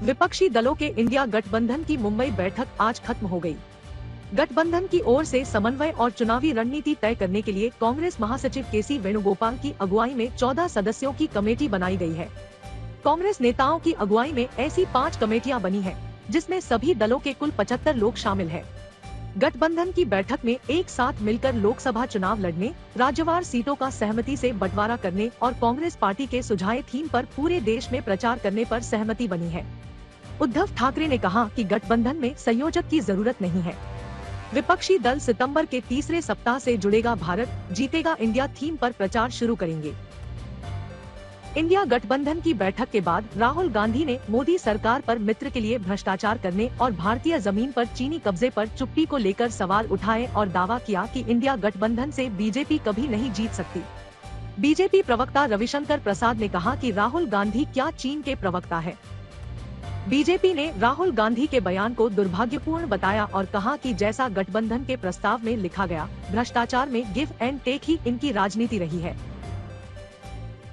विपक्षी दलों के इंडिया गठबंधन की मुंबई बैठक आज खत्म हो गई। गठबंधन की ओर से समन्वय और चुनावी रणनीति तय करने के लिए कांग्रेस महासचिव केसी वेणुगोपाल की अगुवाई में 14 सदस्यों की कमेटी बनाई गई है। कांग्रेस नेताओं की अगुवाई में ऐसी 5 कमेटियां बनी हैं, जिसमें सभी दलों के कुल 75 लोग शामिल हैं। गठबंधन की बैठक में एक साथ मिलकर लोकसभा चुनाव लड़ने, राज्यवार सीटों का सहमति से बंटवारा करने और कांग्रेस पार्टी के सुझाए थीम पर पूरे देश में प्रचार करने पर सहमति बनी है। उद्धव ठाकरे ने कहा कि गठबंधन में संयोजक की जरूरत नहीं है। विपक्षी दल सितंबर के तीसरे सप्ताह से जुड़ेगा भारत जीतेगा इंडिया थीम पर प्रचार शुरू करेंगे। इंडिया गठबंधन की बैठक के बाद राहुल गांधी ने मोदी सरकार पर मित्र के लिए भ्रष्टाचार करने और भारतीय जमीन पर चीनी कब्जे पर चुप्पी को लेकर सवाल उठाए और दावा किया कि इंडिया गठबंधन से बीजेपी कभी नहीं जीत सकती। बीजेपी प्रवक्ता रविशंकर प्रसाद ने कहा कि राहुल गांधी क्या चीन के प्रवक्ता है। बीजेपी ने राहुल गांधी के बयान को दुर्भाग्यपूर्ण बताया और कहा कि जैसा गठबंधन के प्रस्ताव में लिखा गया, भ्रष्टाचार में गिव एंड टेक ही इनकी राजनीति रही है।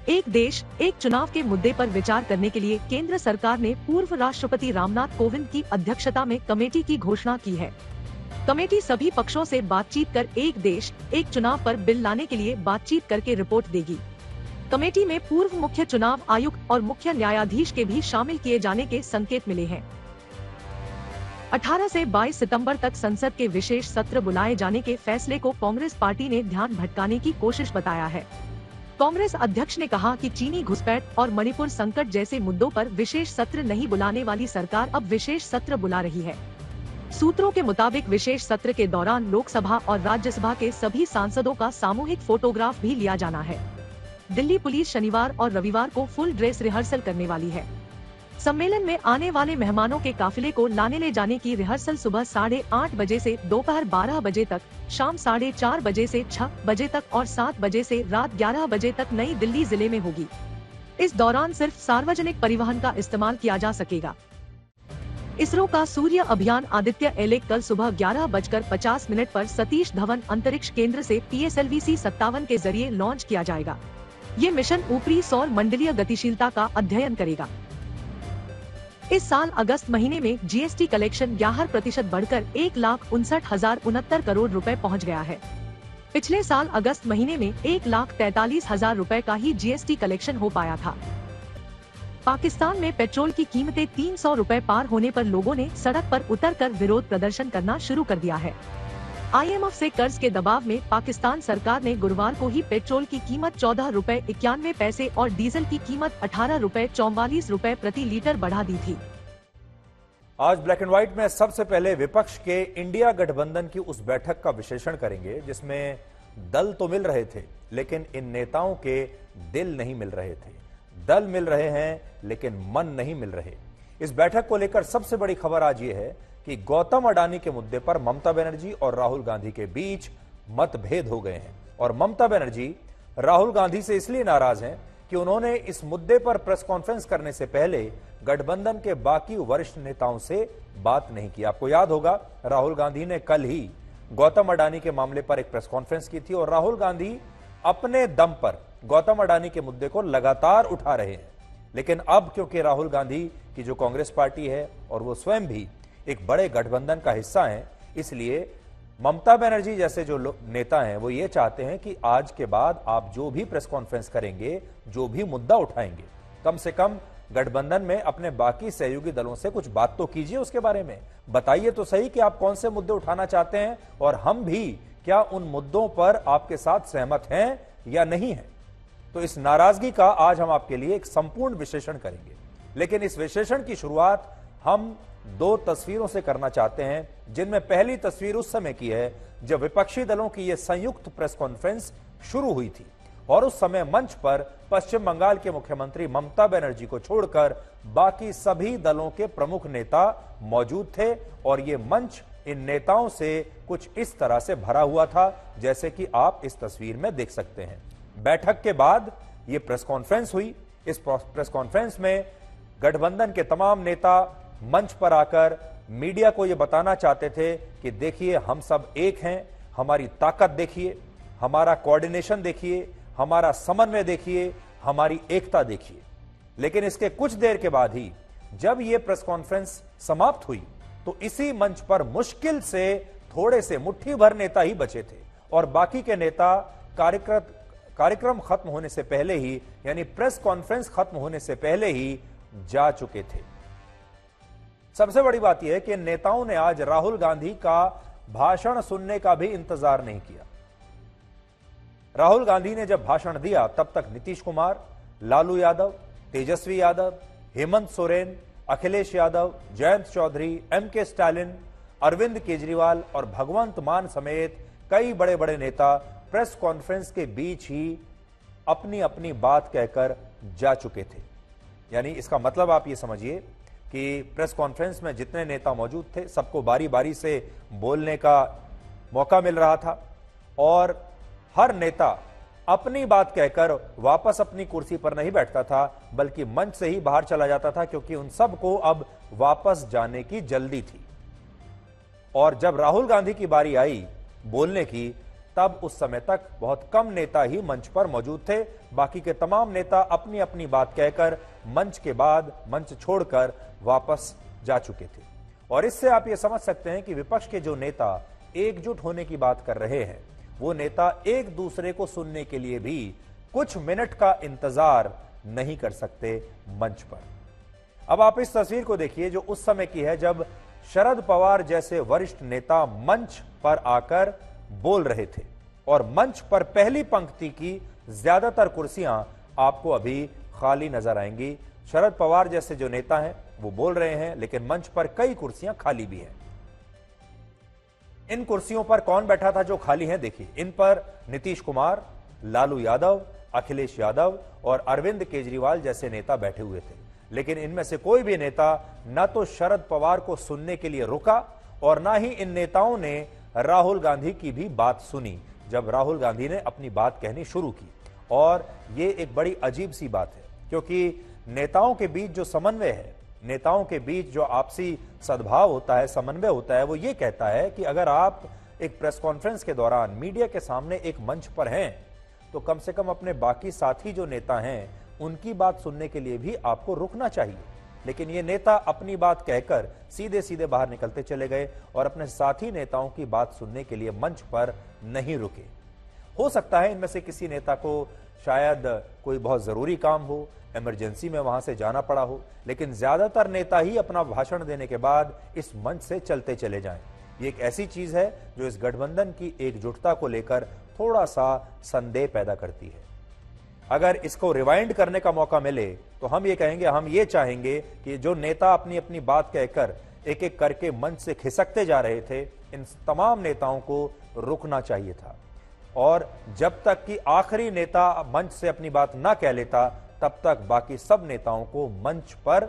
एक देश एक चुनाव के मुद्दे पर विचार करने के लिए केंद्र सरकार ने पूर्व राष्ट्रपति रामनाथ कोविंद की अध्यक्षता में कमेटी की घोषणा की है। कमेटी सभी पक्षों से बातचीत कर एक देश एक चुनाव पर बिल लाने के लिए बातचीत करके रिपोर्ट देगी। कमेटी में पूर्व मुख्य चुनाव आयुक्त और मुख्य न्यायाधीश के भी शामिल किए जाने के संकेत मिले हैं। 18 से 22 सितंबर तक संसद के विशेष सत्र बुलाए जाने के फैसले को कांग्रेस पार्टी ने ध्यान भटकाने की कोशिश बताया है। कांग्रेस अध्यक्ष ने कहा कि चीनी घुसपैठ और मणिपुर संकट जैसे मुद्दों पर विशेष सत्र नहीं बुलाने वाली सरकार अब विशेष सत्र बुला रही है। सूत्रों के मुताबिक विशेष सत्र के दौरान लोकसभा और राज्यसभा के सभी सांसदों का सामूहिक फोटोग्राफ भी लिया जाना है। दिल्ली पुलिस शनिवार और रविवार को फुल ड्रेस रिहर्सल करने वाली है। सम्मेलन में आने वाले मेहमानों के काफिले को लाने ले जाने की रिहर्सल सुबह 8:30 बजे से दोपहर 12 बजे तक, शाम 4:30 बजे से 6 बजे तक और 7 बजे से रात 11 बजे तक नई दिल्ली जिले में होगी। इस दौरान सिर्फ सार्वजनिक परिवहन का इस्तेमाल किया जा सकेगा। इसरो का सूर्य अभियान आदित्य एल कल सुबह 11:50 पर सतीश धवन अंतरिक्ष केंद्र से PSLV-C57 के जरिए लॉन्च किया जाएगा। ये मिशन ऊपरी सौर मंडलीय गतिशीलता का अध्ययन करेगा। इस साल अगस्त महीने में GST कलेक्शन 11% बढ़कर 1,59,069 करोड़ रुपए पहुंच गया है। पिछले साल अगस्त महीने में 1,43,000 रुपए का ही GST कलेक्शन हो पाया था। पाकिस्तान में पेट्रोल की कीमतें 300 रुपए पार होने पर लोगों ने सड़क पर उतरकर विरोध प्रदर्शन करना शुरू कर दिया है। IMF से कर्ज के दबाव में पाकिस्तान सरकार ने गुरुवार को ही पेट्रोल की कीमत 14 रुपए 91 पैसे और डीजल की कीमत 18 रुपए 44 रुपए प्रति लीटर बढ़ा दी थी। आज ब्लैक एंड व्हाइट में सबसे पहले विपक्ष के इंडिया गठबंधन की उस बैठक का विश्लेषण करेंगे जिसमें दल तो मिल रहे थे लेकिन इन नेताओं के दिल नहीं मिल रहे थे। दल मिल रहे हैं लेकिन मन नहीं मिल रहे। इस बैठक को लेकर सबसे बड़ी खबर आज ये है कि गौतम अडानी के मुद्दे पर ममता बनर्जी और राहुल गांधी के बीच मतभेद हो गए हैं और ममता बनर्जी राहुल गांधी से इसलिए नाराज हैं कि उन्होंने इस मुद्दे पर प्रेस कॉन्फ्रेंस करने से पहले गठबंधन के बाकी वरिष्ठ नेताओं से बात नहीं की। आपको याद होगा राहुल गांधी ने कल ही गौतम अडानी के मामले पर एक प्रेस कॉन्फ्रेंस की थी और राहुल गांधी अपने दम पर गौतम अडानी के मुद्दे को लगातार उठा रहे हैं। लेकिन अब क्योंकि राहुल गांधी की जो कांग्रेस पार्टी है और वो स्वयं भी एक बड़े गठबंधन का हिस्सा है, इसलिए ममता बनर्जी जैसे जो नेता हैं वो ये चाहते हैं कि आज के बाद आप जो भी प्रेस कॉन्फ्रेंस करेंगे, जो भी मुद्दा उठाएंगे, कम से कम गठबंधन में अपने बाकी सहयोगी दलों से कुछ बात तो कीजिए, उसके बारे में बताइए तो सही कि आप कौन से मुद्दे उठाना चाहते हैं और हम भी क्या उन मुद्दों पर आपके साथ सहमत हैं या नहीं है। तो इस नाराजगी का आज हम आपके लिए एक संपूर्ण विश्लेषण करेंगे, लेकिन इस विश्लेषण की शुरुआत हम 2 तस्वीरों से करना चाहते हैं, जिनमें पहली तस्वीर उस समय की है जब विपक्षी दलों की यह संयुक्त प्रेस कॉन्फ्रेंस शुरू हुई थी और उस समय मंच पर पश्चिम बंगाल के मुख्यमंत्री ममता बनर्जी को छोड़कर बाकी सभी दलों के प्रमुख नेता मौजूद थे और यह मंच इन नेताओं से कुछ इस तरह से भरा हुआ था जैसे कि आप इस तस्वीर में देख सकते हैं। बैठक के बाद यह प्रेस कॉन्फ्रेंस हुई। इस प्रेस कॉन्फ्रेंस में गठबंधन के तमाम नेता मंच पर आकर मीडिया को यह बताना चाहते थे कि देखिए हम सब एक हैं, हमारी ताकत देखिए, हमारा कोऑर्डिनेशन देखिए, हमारा समन्वय देखिए, हमारी एकता देखिए। लेकिन इसके कुछ देर के बाद ही जब ये प्रेस कॉन्फ्रेंस समाप्त हुई तो इसी मंच पर मुश्किल से थोड़े से मुट्ठी भर नेता ही बचे थे और बाकी के नेता कार्यक्रम खत्म होने से पहले ही, यानी प्रेस कॉन्फ्रेंस खत्म होने से पहले ही जा चुके थे। सबसे बड़ी बात यह है कि नेताओं ने आज राहुल गांधी का भाषण सुनने का भी इंतजार नहीं किया। राहुल गांधी ने जब भाषण दिया तब तक नीतीश कुमार, लालू यादव, तेजस्वी यादव, हेमंत सोरेन, अखिलेश यादव, जयंत चौधरी, एमके स्टालिन, अरविंद केजरीवाल और भगवंत मान समेत कई बड़े बड़े नेता प्रेस कॉन्फ्रेंस के बीच ही अपनी अपनी बात कहकर जा चुके थे। यानी इसका मतलब आप ये समझिए कि प्रेस कॉन्फ्रेंस में जितने नेता मौजूद थे सबको बारी बारी से बोलने का मौका मिल रहा था और हर नेता अपनी बात कहकर वापस अपनी कुर्सी पर नहीं बैठता था बल्कि मंच से ही बाहर चला जाता था, क्योंकि उन सबको अब वापस जाने की जल्दी थी। और जब राहुल गांधी की बारी आई बोलने की, तब उस समय तक बहुत कम नेता ही मंच पर मौजूद थे। बाकी के तमाम नेता अपनी अपनी बात कहकर मंच के बाद मंच छोड़कर वापस जा चुके थे। और इससे आप यह समझ सकते हैं कि विपक्ष के जो नेता एकजुट होने की बात कर रहे हैं, वो नेता एक दूसरे को सुनने के लिए भी कुछ मिनट का इंतजार नहीं कर सकते मंच पर। अब आप इस तस्वीर को देखिए जो उस समय की है जब शरद पवार जैसे वरिष्ठ नेता मंच पर आकर बोल रहे थे और मंच पर पहली पंक्ति की ज्यादातर कुर्सियां आपको अभी खाली नजर आएंगी। शरद पवार जैसे जो नेता हैं वो बोल रहे हैं, लेकिन मंच पर कई कुर्सियां खाली भी हैं। इन कुर्सियों पर कौन बैठा था जो खाली हैं? देखिए, इन पर नीतीश कुमार, लालू यादव, अखिलेश यादव और अरविंद केजरीवाल जैसे नेता बैठे हुए थे। लेकिन इनमें से कोई भी नेता न तो शरद पवार को सुनने के लिए रुका और ना ही इन नेताओं ने राहुल गांधी की भी बात सुनी जब राहुल गांधी ने अपनी बात कहनी शुरू की। और ये एक बड़ी अजीब सी बात है, क्योंकि नेताओं के बीच जो समन्वय है, नेताओं के बीच जो आपसी सद्भाव होता है, समन्वय होता है, वो ये कहता है कि अगर आप एक प्रेस कॉन्फ्रेंस के दौरान मीडिया के सामने एक मंच पर हैं तो कम से कम अपने बाकी साथी जो नेता हैं उनकी बात सुनने के लिए भी आपको रुकना चाहिए। लेकिन ये नेता अपनी बात कहकर सीधे सीधे बाहर निकलते चले गए और अपने साथी नेताओं की बात सुनने के लिए मंच पर नहीं रुके। हो सकता है इनमें से किसी नेता को शायद कोई बहुत जरूरी काम हो, इमरजेंसी में वहां से जाना पड़ा हो, लेकिन ज्यादातर नेता ही अपना भाषण देने के बाद इस मंच से चलते चले जाएं। ये एक ऐसी चीज है जो इस गठबंधन की एकजुटता को लेकर थोड़ा सा संदेह पैदा करती है। अगर इसको रिवाइंड करने का मौका मिले तो हम ये कहेंगे, हम ये चाहेंगे कि जो नेता अपनी अपनी बात कहकर एक एक करके मंच से खिसकते जा रहे थे, इन तमाम नेताओं को रुकना चाहिए था और जब तक कि आखिरी नेता मंच से अपनी बात ना कह लेता तब तक बाकी सब नेताओं को मंच पर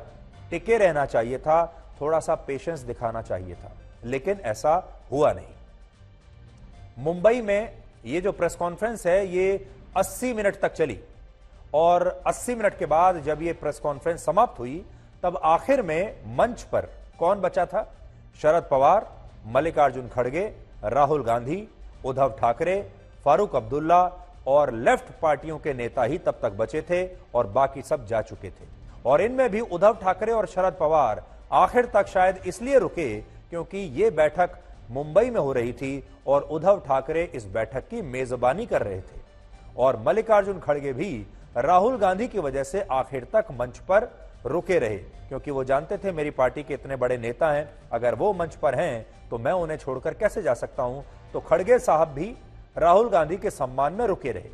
टिके रहना चाहिए था, थोड़ा सा पेशेंस दिखाना चाहिए था। लेकिन ऐसा हुआ नहीं। मुंबई में ये जो प्रेस कॉन्फ्रेंस है ये 80 मिनट तक चली और 80 मिनट के बाद जब ये प्रेस कॉन्फ्रेंस समाप्त हुई तब आखिर में मंच पर कौन बचा था? शरद पवार, मल्लिकार्जुन खड़गे, राहुल गांधी, उद्धव ठाकरे, फारूक अब्दुल्ला और लेफ्ट पार्टियों के नेता ही तब तक बचे थे और बाकी सब जा चुके थे। और इनमें भी उद्धव ठाकरे और शरद पवार आखिर तक शायद इसलिए रुके क्योंकि ये बैठक मुंबई में हो रही थी और उद्धव ठाकरे इस बैठक की मेजबानी कर रहे थे और मल्लिकार्जुन खड़गे भी राहुल गांधी की वजह से आखिर तक मंच पर रुके रहे, क्योंकि वो जानते थे मेरी पार्टी के इतने बड़े नेता हैं, अगर वो मंच पर हैं तो मैं उन्हें छोड़कर कैसे जा सकता हूं। तो खड़गे साहब भी राहुल गांधी के सम्मान में रुके रहे।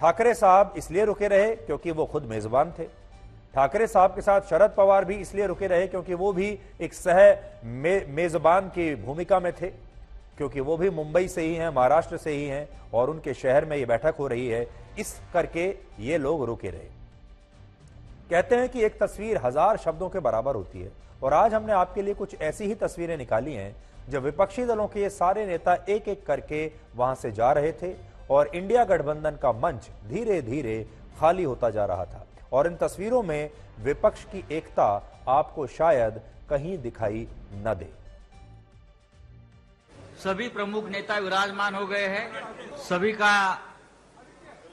ठाकरे साहब इसलिए रुके रहे क्योंकि वो खुद मेजबान थे। ठाकरे साहब के साथ शरद पवार भी इसलिए रुके रहे क्योंकि वो भी एक मेजबान की भूमिका में थे, क्योंकि वो भी मुंबई से ही हैं, महाराष्ट्र से ही हैं और उनके शहर में ये बैठक हो रही है, इस करके ये लोग रुके रहे। कहते हैं कि एक तस्वीर 1000 शब्दों के बराबर होती है और आज हमने आपके लिए कुछ ऐसी ही तस्वीरें निकाली हैं जब विपक्षी दलों के ये सारे नेता एक एक करके वहां से जा रहे थे और इंडिया गठबंधन का मंच धीरे धीरे खाली होता जा रहा था। और इन तस्वीरों में विपक्ष की एकता आपको शायद कहीं दिखाई न दे। सभी प्रमुख नेता विराजमान हो गए हैं। सभी का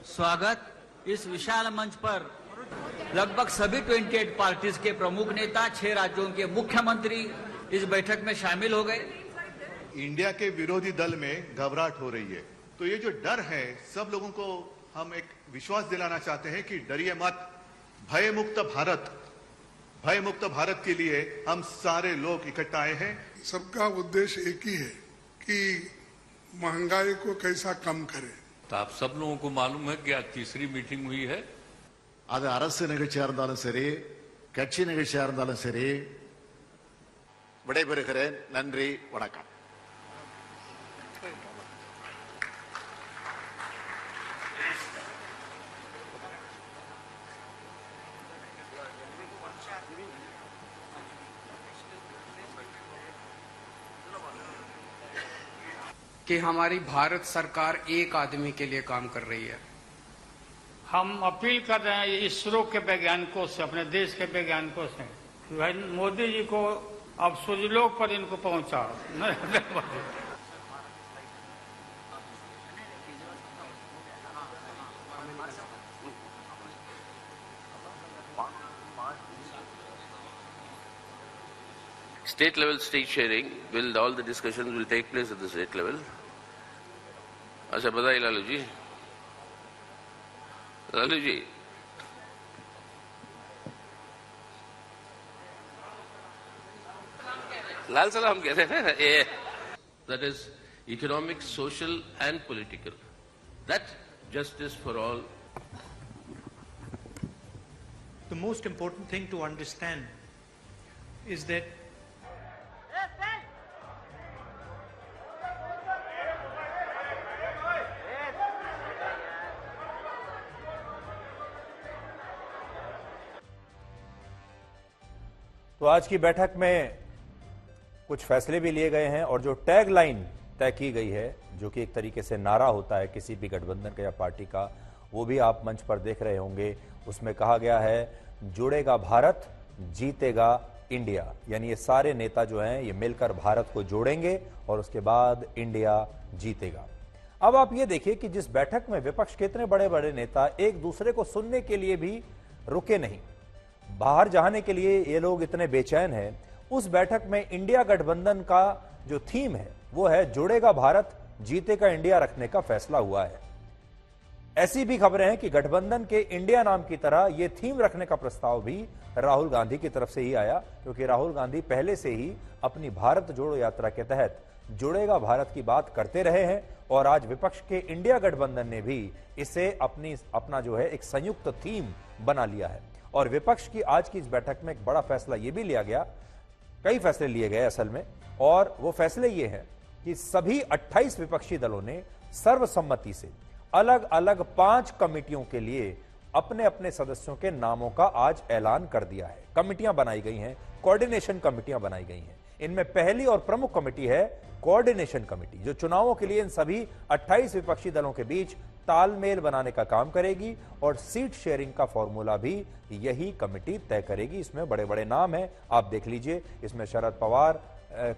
स्वागत इस विशाल मंच पर लगभग सभी 28 पार्टीज के प्रमुख नेता, 6 राज्यों के मुख्यमंत्री इस बैठक में शामिल हो गए। इंडिया के विरोधी दल में घबराहट हो रही है, तो ये जो डर है, सब लोगों को हम एक विश्वास दिलाना चाहते हैं कि डरिए मत। भय मुक्त भारत के लिए हम सारे लोग इकट्ठा आए हैं। सबका उद्देश्य एक ही है कि महंगाई को कैसा कम करें। तो आप सब लोगों को मालूम है कि आज तीसरी मीटिंग हुई है। அது அரசு நிகழ்ச்சியா இருந்தாலும் சரி, கட்சி நிகழ்ச்சியா இருந்தாலும் சரி, விடைபெறுகிறேன். நன்றி, வணக்கம். कि हमारी भारत सरकार एक आदमी के लिए काम कर रही है। हम अपील कर रहे हैं इसरो के वैज्ञानिकों से, अपने देश के वैज्ञानिकों से, भाई मोदी जी को अब सूर्यलोक पर इनको पहुंचाओ। State level state sharing will, all the discussions will take place at the state level. अच्छा बताइए लालू जी। लालू जी, लाल सलाम कहते हैं ना ये। That is economic, social and political. That justice for all. The most important thing to understand is that तो आज की बैठक में कुछ फैसले भी लिए गए हैं और जो टैग लाइन तय की गई है, जो कि एक तरीके से नारा होता है किसी भी गठबंधन का या पार्टी का, वो भी आप मंच पर देख रहे होंगे। उसमें कहा गया है, जुड़ेगा भारत, जीतेगा इंडिया। यानी ये सारे नेता जो हैं ये मिलकर भारत को जोड़ेंगे और उसके बाद इंडिया जीतेगा। अब आप ये देखिए कि जिस बैठक में विपक्ष के इतने बड़े बड़े नेता एक दूसरे को सुनने के लिए भी रुके नहीं, बाहर जाने के लिए ये लोग इतने बेचैन हैं, उस बैठक में इंडिया गठबंधन का जो थीम है वो है जुड़ेगा भारत, जीतेगा इंडिया रखने का फैसला हुआ है। ऐसी भी खबरें हैं कि गठबंधन के इंडिया नाम की तरह यह थीम रखने का प्रस्ताव भी राहुल गांधी की तरफ से ही आया, क्योंकि राहुल गांधी पहले से ही अपनी भारत जोड़ो यात्रा के तहत जुड़ेगा भारत की बात करते रहे हैं और आज विपक्ष के इंडिया गठबंधन ने भी इसे अपना जो है एक संयुक्त थीम बना लिया है। और विपक्ष की आज की इस बैठक में एक बड़ा फैसला यह भी लिया गया, कई फैसले लिए गए असल में, और वो फैसले ये हैं कि सभी 28 विपक्षी दलों ने सर्वसम्मति से अलग अलग 5 कमेटियों के लिए अपने अपने सदस्यों के नामों का आज ऐलान कर दिया है। कमेटियां बनाई गई हैं, कोऑर्डिनेशन कमेटियां बनाई गई हैं। इनमें पहली और प्रमुख कमेटी है कोऑर्डिनेशन कमेटी, जो चुनावों के लिए इन सभी 28 विपक्षी दलों के बीच तालमेल बनाने का काम करेगी और सीट शेयरिंग का फॉर्मूला भी यही कमेटी तय करेगी। इसमें बड़े बड़े नाम हैं, आप देख लीजिए। इसमें शरद पवार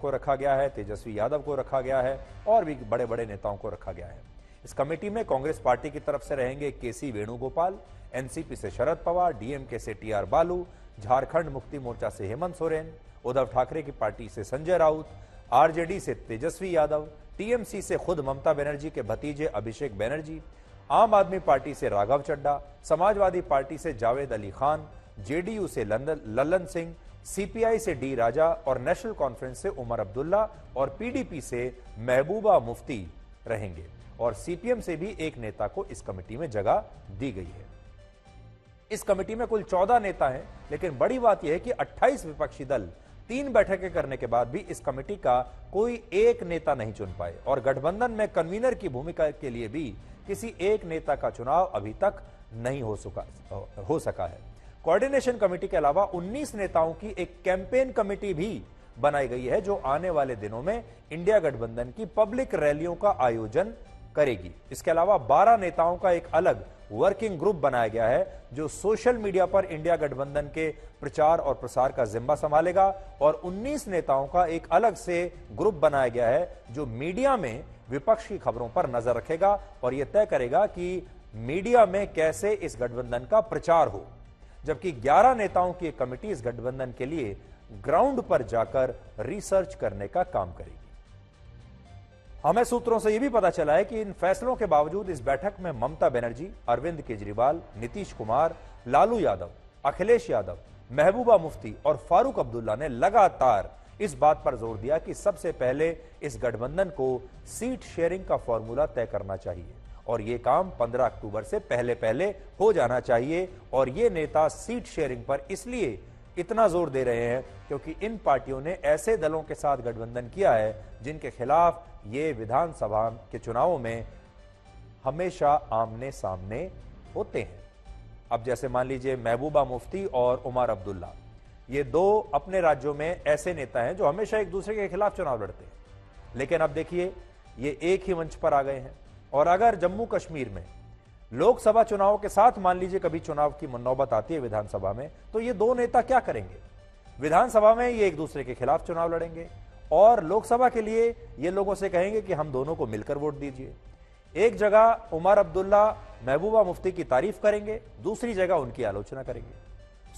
को रखा गया है, तेजस्वी यादव को रखा गया है और भी बड़े बड़े नेताओं को रखा गया है। इस कमेटी में कांग्रेस पार्टी की तरफ से रहेंगे केसी वेणुगोपाल, एनसीपी से शरद पवार, डीएमके से टीआर बालू, झारखंड मुक्ति मोर्चा से हेमंत सोरेन, उद्धव ठाकरे की पार्टी से संजय राउत, आरजेडी से तेजस्वी यादव, टीएमसी से खुद ममता बनर्जी के भतीजे अभिषेक बनर्जी, आम आदमी पार्टी से राघव चड्ढा, समाजवादी पार्टी से जावेद अली खान, जेडीयू से लल्लन सिंह, सीपीआई से डी राजा और नेशनल कॉन्फ्रेंस से उमर अब्दुल्ला और पीडीपी से महबूबा मुफ्ती रहेंगे। और सीपीएम से भी एक नेता को इस कमेटी में जगह दी गई है। इस कमेटी में कुल 14 नेता हैं, लेकिन बड़ी बात यह है कि 28 विपक्षी दल 3 बैठकें करने के बाद भी इस कमेटी का कोई एक नेता नहीं चुन पाए और गठबंधन में कन्वीनर की भूमिका के लिए भी किसी एक नेता का चुनाव अभी तक नहीं हो सका है। कोऑर्डिनेशन कमेटी के अलावा 19 नेताओं की एक कैंपेन कमेटी भी बनाई गई है, जो आने वाले दिनों में इंडिया गठबंधन की पब्लिक रैलियों का आयोजन करेगी। इसके अलावा 12 नेताओं का एक अलग वर्किंग ग्रुप बनाया गया है, जो सोशल मीडिया पर इंडिया गठबंधन के प्रचार और प्रसार का जिम्मा संभालेगा और 19 नेताओं का एक अलग से ग्रुप बनाया गया है, जो मीडिया में विपक्ष की खबरों पर नजर रखेगा और यह तय करेगा कि मीडिया में कैसे इस गठबंधन का प्रचार हो। जबकि 11 नेताओं की एक कमेटी इस गठबंधन के लिए ग्राउंड पर जाकर रिसर्च करने का काम करेगी। हमें सूत्रों से यह भी पता चला है कि इन फैसलों के बावजूद इस बैठक में ममता बनर्जी, अरविंद केजरीवाल, नीतीश कुमार, लालू यादव, अखिलेश यादव, महबूबा मुफ्ती और फारूक अब्दुल्ला ने लगातार इस बात पर जोर दिया कि सबसे पहले इस गठबंधन को सीट शेयरिंग का फॉर्मूला तय करना चाहिए और यह काम 15 अक्टूबर से पहले हो जाना चाहिए। और ये नेता सीट शेयरिंग पर इसलिए इतना जोर दे रहे हैं क्योंकि इन पार्टियों ने ऐसे दलों के साथ गठबंधन किया है जिनके खिलाफ ये विधानसभा के चुनावों में हमेशा आमने सामने होते हैं। अब जैसे मान लीजिए महबूबा मुफ्ती और उमर अब्दुल्ला, ये दो अपने राज्यों में ऐसे नेता हैं जो हमेशा एक दूसरे के खिलाफ चुनाव लड़ते हैं, लेकिन अब देखिए ये एक ही मंच पर आ गए हैं। और अगर जम्मू कश्मीर में लोकसभा चुनाव के साथ मान लीजिए कभी चुनाव की नौबत आती है विधानसभा में, तो ये दो नेता क्या करेंगे? विधानसभा में ये एक दूसरे के खिलाफ चुनाव लड़ेंगे और लोकसभा के लिए ये लोगों से कहेंगे कि हम दोनों को मिलकर वोट दीजिए। एक जगह उमर अब्दुल्ला महबूबा मुफ्ती की तारीफ करेंगे, दूसरी जगह उनकी आलोचना करेंगे।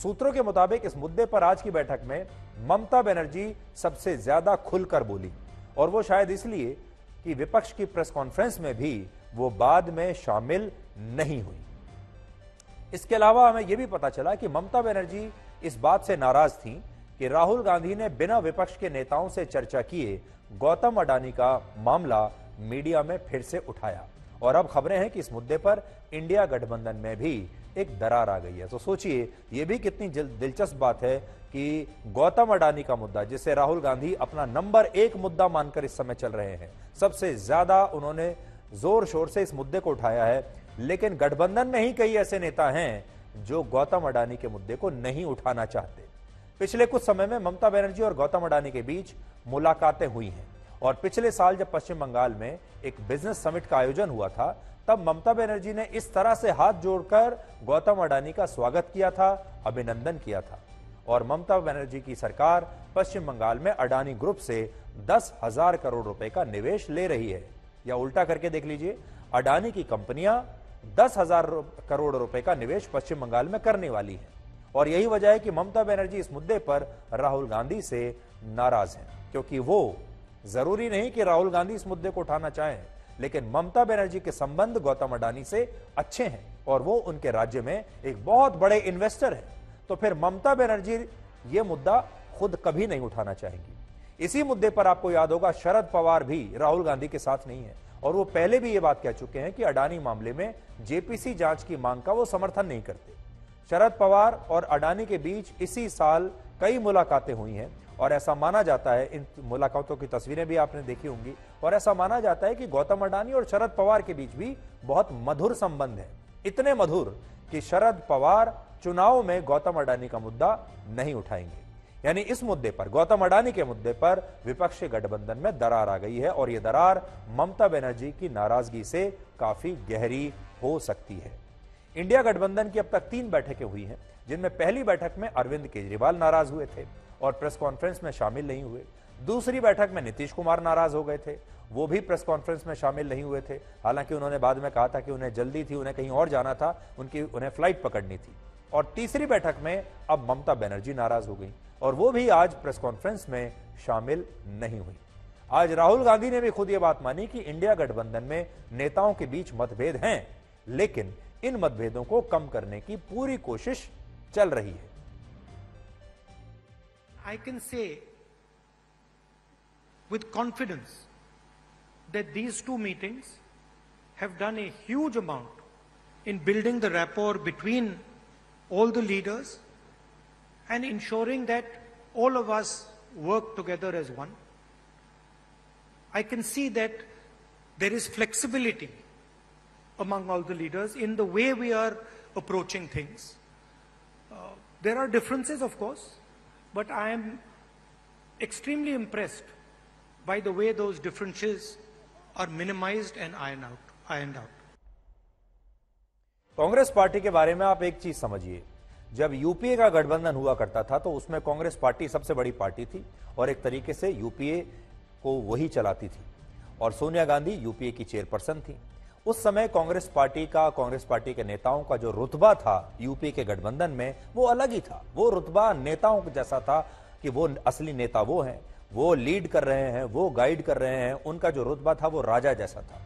सूत्रों के मुताबिक इस मुद्दे पर आज की बैठक में ममता बनर्जी सबसे ज्यादा खुलकर बोली और वो शायद इसलिए कि विपक्ष की प्रेस कॉन्फ्रेंस में भी वो बाद में शामिल नहीं हुई। इसके अलावा हमें यह भी पता चला कि ममता बनर्जी इस बात से नाराज थीं कि राहुल गांधी ने बिना विपक्ष के नेताओं से चर्चा किए गौतम अडानी का मामला मीडिया में फिर से उठाया और अब खबरें हैं कि इस मुद्दे पर इंडिया गठबंधन में भी एक दरार आ गई है। तो सोचिए यह भी कितनी दिलचस्प बात है कि गौतम अडानी का मुद्दा, जिसे राहुल गांधी अपना नंबर 1 मुद्दा मानकर इस समय चल रहे हैं, सबसे ज्यादा उन्होंने जोर शोर से इस मुद्दे को उठाया है, लेकिन गठबंधन में ही कई ऐसे नेता हैं जो गौतम अडानी के मुद्दे को नहीं उठाना चाहते। पिछले कुछ समय में ममता बनर्जी और गौतम अडानी के बीच मुलाकातें हुई हैं और पिछले साल जब पश्चिम बंगाल में एक बिजनेस समिट का आयोजन हुआ था, तब ममता बनर्जी ने इस तरह से हाथ जोड़कर गौतम अडानी का स्वागत किया था, अभिनंदन किया था। और ममता बनर्जी की सरकार पश्चिम बंगाल में अडानी ग्रुप से 10,000 करोड़ रुपए का निवेश ले रही है, या उल्टा करके देख लीजिए, अडानी की कंपनियां 10,000 करोड़ रुपए का निवेश पश्चिम बंगाल में करने वाली है। और यही वजह है कि ममता बनर्जी इस मुद्दे पर राहुल गांधी से नाराज हैं, क्योंकि वो जरूरी नहीं कि राहुल गांधी इस मुद्दे को उठाना चाहें, लेकिन ममता बनर्जी के संबंध गौतम अडानी से अच्छे हैं और वो उनके राज्य में एक बहुत बड़े इन्वेस्टर हैं। तो फिर ममता बनर्जी ये मुद्दा खुद कभी नहीं उठाना चाहेंगी। इसी मुद्दे पर आपको याद होगा शरद पवार भी राहुल गांधी के साथ नहीं है और वो पहले भी ये बात कह चुके हैं कि अडानी मामले में जेपीसी जांच की मांग का वो समर्थन नहीं करते। शरद पवार और अडानी के बीच इसी साल कई मुलाकातें हुई हैं और ऐसा माना जाता है, इन मुलाकातों की तस्वीरें भी आपने देखी होंगी, और ऐसा माना जाता है कि गौतम अडानी और शरद पवार के बीच भी बहुत मधुर संबंध है, इतने मधुर कि शरद पवार चुनाव में गौतम अडानी का मुद्दा नहीं उठाएंगे। यानी इस मुद्दे पर, गौतम अडानी के मुद्दे पर विपक्षी गठबंधन में दरार आ गई है और यह दरार ममता बनर्जी की नाराजगी से काफी गहरी हो सकती है। इंडिया गठबंधन की अब तक 3 बैठकें हुई हैं, जिनमें पहली बैठक में अरविंद केजरीवाल नाराज हुए थे और प्रेस कॉन्फ्रेंस में शामिल नहीं हुए। दूसरी बैठक में नीतीश कुमार नाराज हो गए थे, वो भी प्रेस कॉन्फ्रेंस में शामिल नहीं हुए थे, हालांकि उन्होंने बाद में कहा था कि उन्हें जल्दी थी, उन्हें कहीं और जाना था, उन्हें फ्लाइट पकड़नी थी। और तीसरी बैठक में अब ममता बनर्जी नाराज हो गई और वो भी आज प्रेस कॉन्फ्रेंस में शामिल नहीं हुई। आज राहुल गांधी ने भी खुद ये बात मानी कि इंडिया गठबंधन में नेताओं के बीच मतभेद हैं, लेकिन इन मतभेदों को कम करने की पूरी कोशिश चल रही है। I can say with confidence that these 2 meetings have done a huge amount in building the rapport between all the leaders and ensuring that all of us work together as one. I can see that there is flexibility among all the leaders in the way we are approaching things. There are differences, of course, but I am extremely impressed by the way those differences are minimized and ironed out. Congress party के बारे में आप एक चीज समझिए, जब UPA का गठबंधन हुआ करता था तो उसमें कांग्रेस पार्टी सबसे बड़ी पार्टी थी और एक तरीके से यूपीए को वही चलाती थी और सोनिया गांधी यूपीए की चेयरपर्सन थी उस समय कांग्रेस पार्टी के नेताओं का जो रुतबा था यूपी के गठबंधन में वो अलग ही था। वो रुतबा नेताओं जैसा था कि वो असली नेता वो हैं, वो लीड कर रहे हैं, वो गाइड कर रहे हैं। उनका जो रुतबा था वो राजा जैसा था।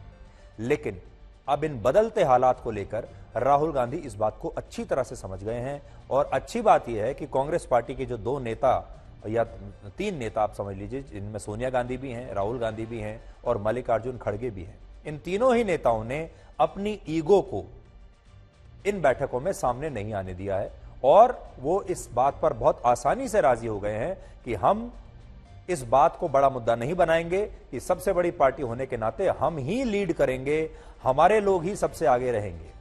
लेकिन अब इन बदलते हालात को लेकर राहुल गांधी इस बात को अच्छी तरह से समझ गए हैं। और अच्छी बात यह है कि कांग्रेस पार्टी के जो 2 नेता या 3 नेता आप समझ लीजिए, जिनमें सोनिया गांधी भी हैं, राहुल गांधी भी हैं और मल्लिकार्जुन खड़गे भी हैं, इन तीनों ही नेताओं ने अपनी ईगो को इन बैठकों में सामने नहीं आने दिया है। और वो इस बात पर बहुत आसानी से राजी हो गए हैं कि हम इस बात को बड़ा मुद्दा नहीं बनाएंगे कि सबसे बड़ी पार्टी होने के नाते हम ही लीड करेंगे, हमारे लोग ही सबसे आगे रहेंगे।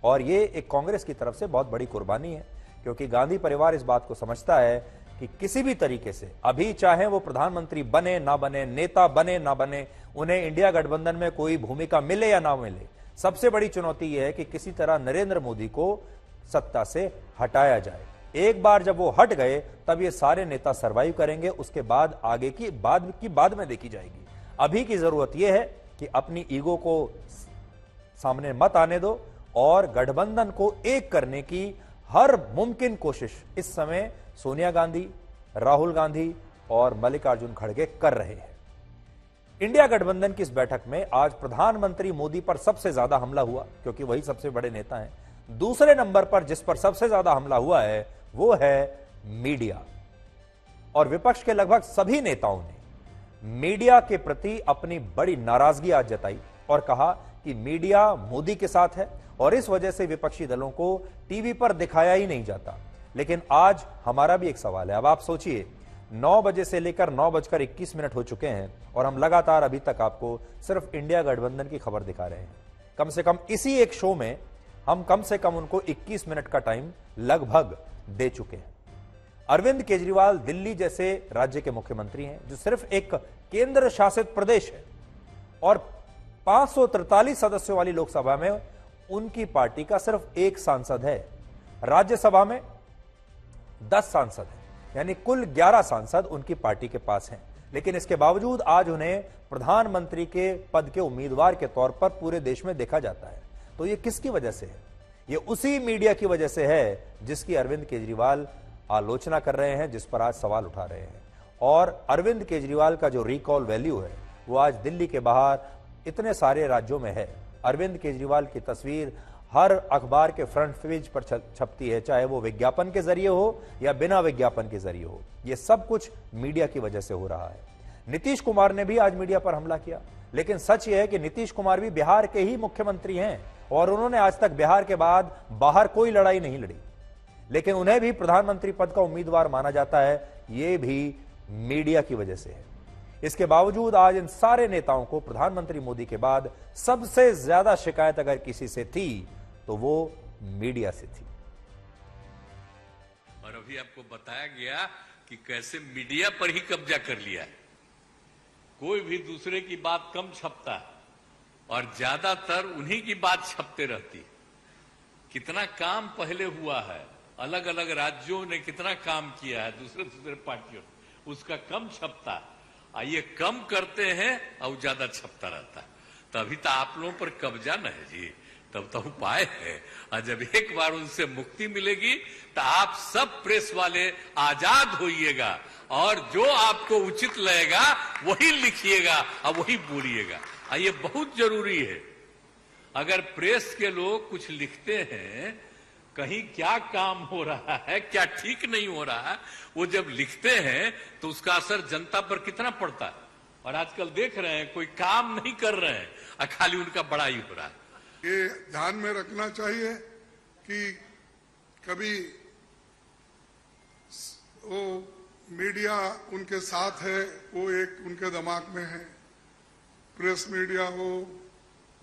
और ये एक कांग्रेस की तरफ से बहुत बड़ी कुर्बानी है, क्योंकि गांधी परिवार इस बात को समझता है कि किसी भी तरीके से अभी चाहे वो प्रधानमंत्री बने ना बने, नेता बने ना बने, उन्हें इंडिया गठबंधन में कोई भूमिका मिले या ना मिले, सबसे बड़ी चुनौती यह है कि किसी तरह नरेंद्र मोदी को सत्ता से हटाया जाए। एक बार जब वो हट गए तब ये सारे नेता सरवाइव करेंगे, उसके बाद आगे की बाद में देखी जाएगी। अभी की जरूरत यह है कि अपनी ईगो को सामने मत आने दो और गठबंधन को एक करने की हर मुमकिन कोशिश इस समय सोनिया गांधी, राहुल गांधी और मल्लिकार्जुन खड़गे कर रहे हैं। इंडिया गठबंधन की इस बैठक में आज प्रधानमंत्री मोदी पर सबसे ज्यादा हमला हुआ, क्योंकि वही सबसे बड़े नेता हैं। दूसरे नंबर पर जिस पर सबसे ज्यादा हमला हुआ है वो है मीडिया। और विपक्ष के लगभग सभी नेताओं ने मीडिया के प्रति अपनी बड़ी नाराजगी आज जताई और कहा कि मीडिया मोदी के साथ है और इस वजह से विपक्षी दलों को टीवी पर दिखाया ही नहीं जाता। लेकिन आज हमारा भी एक सवाल है। अब आप सोचिए, 9 बजे से लेकर 9:21 हो चुके हैं और हम लगातार अभी तक आपको सिर्फ इंडिया गठबंधन की खबर दिखा रहे हैं। कम से कम इसी एक शो में हम कम से कम उनको 21 मिनट का टाइम लगभग दे चुके हैं। अरविंद केजरीवाल दिल्ली जैसे राज्य के मुख्यमंत्री हैं, जो सिर्फ एक केंद्र शासित प्रदेश है और 543 सदस्यों वाली लोकसभा में उनकी पार्टी का सिर्फ 1 सांसद है। राज्यसभा में 10 सांसद हैं, यानी कुल 11 सांसद उनकी पार्टी के पास हैं। लेकिन इसके बावजूद आज उन्हें प्रधानमंत्री के पद के उम्मीदवार के तौर पर पूरे देश में देखा जाता है। तो ये किसकी वजह से है? ये उसी मीडिया की वजह से है जिसकी अरविंद केजरीवाल आलोचना कर रहे हैं, जिस पर आज सवाल उठा रहे हैं। और अरविंद केजरीवाल का जो रिकॉल वैल्यू है वो आज दिल्ली के बाहर इतने सारे राज्यों में है। अरविंद केजरीवाल की तस्वीर हर अखबार के फ्रंट पेज पर छपती है, चाहे वो विज्ञापन के जरिए हो या बिना विज्ञापन के जरिए हो। ये सब कुछ मीडिया की वजह से हो रहा है। नीतीश कुमार ने भी आज मीडिया पर हमला किया, लेकिन सच यह है कि नीतीश कुमार भी बिहार के ही मुख्यमंत्री हैं और उन्होंने आज तक बिहार के बाद बाहर कोई लड़ाई नहीं लड़ी, लेकिन उन्हें भी प्रधानमंत्री पद का उम्मीदवार माना जाता है। ये भी मीडिया की वजह से है। इसके बावजूद आज इन सारे नेताओं को प्रधानमंत्री मोदी के बाद सबसे ज्यादा शिकायत अगर किसी से थी तो वो मीडिया से थी। और अभी आपको बताया गया कि कैसे मीडिया पर ही कब्जा कर लिया है। कोई भी दूसरे की बात कम छपता है और ज्यादातर उन्हीं की बात छपते रहती है। कितना काम पहले हुआ है, अलग अलग राज्यों ने कितना काम किया है दूसरे पार्टियों, उसका कम छपता है। ये कम करते हैं और ज्यादा छपता रहता है। तभी तो आप लोगों पर कब्जा न है जी, तब तो उपाय है। और जब एक बार उनसे मुक्ति मिलेगी तो आप सब प्रेस वाले आजाद होइएगा और जो आपको उचित लगेगा वही लिखिएगा और वही बोलिएगा। ये बहुत जरूरी है। अगर प्रेस के लोग कुछ लिखते हैं, कहीं क्या काम हो रहा है, क्या ठीक नहीं हो रहा है, वो जब लिखते हैं तो उसका असर जनता पर कितना पड़ता है। और आजकल देख रहे हैं कोई काम नहीं कर रहे हैं और खाली उनका बड़ाई हो रहा है। ये ध्यान में रखना चाहिए कि कभी वो मीडिया उनके साथ है, वो एक उनके दिमाग में है। प्रेस मीडिया हो,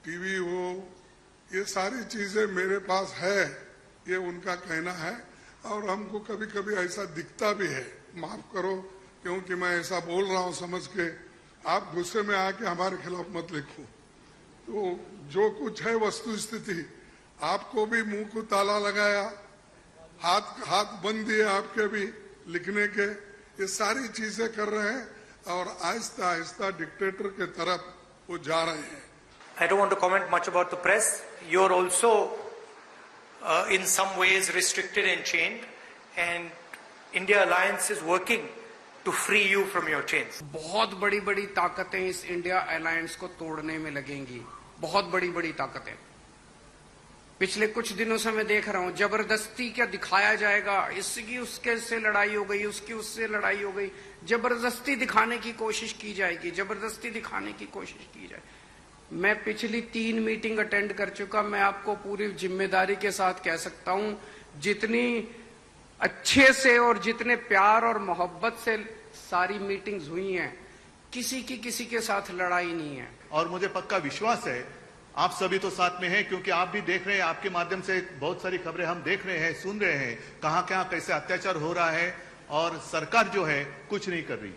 टीवी हो, ये सारी चीजें मेरे पास है, ये उनका कहना है। और हमको कभी कभी ऐसा दिखता भी है, माफ करो क्योंकि मैं ऐसा बोल रहा हूं समझ के, आप गुस्से में आके हमारे खिलाफ मत लिखो। तो जो कुछ है वस्तु स्थिति, आपको भी मुंह को ताला लगाया, हाथ बंद दिए आपके भी लिखने के, ये सारी चीजें कर रहे हैं और आहिस्ता आहिस्ता डिक्टेटर के तरफ वो जा रहे हैं। I don't want to comment much about the press. You're also in some ways restricted and chained, and India Alliance is working to free you from your chains. बहुत बड़ी बड़ी ताकतें इस इंडिया अलायंस को तोड़ने में लगेंगी, बहुत बड़ी बड़ी ताकतें। पिछले कुछ दिनों से मैं देख रहा हूं, जबरदस्ती क्या दिखाया जाएगा, इसकी उसके से लड़ाई हो गई, उसकी उससे लड़ाई हो गई, जबरदस्ती दिखाने की कोशिश की जाएगी, जबरदस्ती दिखाने की कोशिश की जाए। मैं पिछली 3 मीटिंग अटेंड कर चुका, मैं आपको पूरी जिम्मेदारी के साथ कह सकता हूं, जितनी अच्छे से और जितने प्यार और मोहब्बत से सारी मीटिंग्स हुई हैं, किसी के साथ लड़ाई नहीं है। और मुझे पक्का विश्वास है आप सभी तो साथ में हैं, क्योंकि आप भी देख रहे हैं, आपके माध्यम से बहुत सारी खबरें हम देख रहे हैं, सुन रहे हैं, कहां कहां कैसे अत्याचार हो रहा है और सरकार जो है कुछ नहीं कर रही।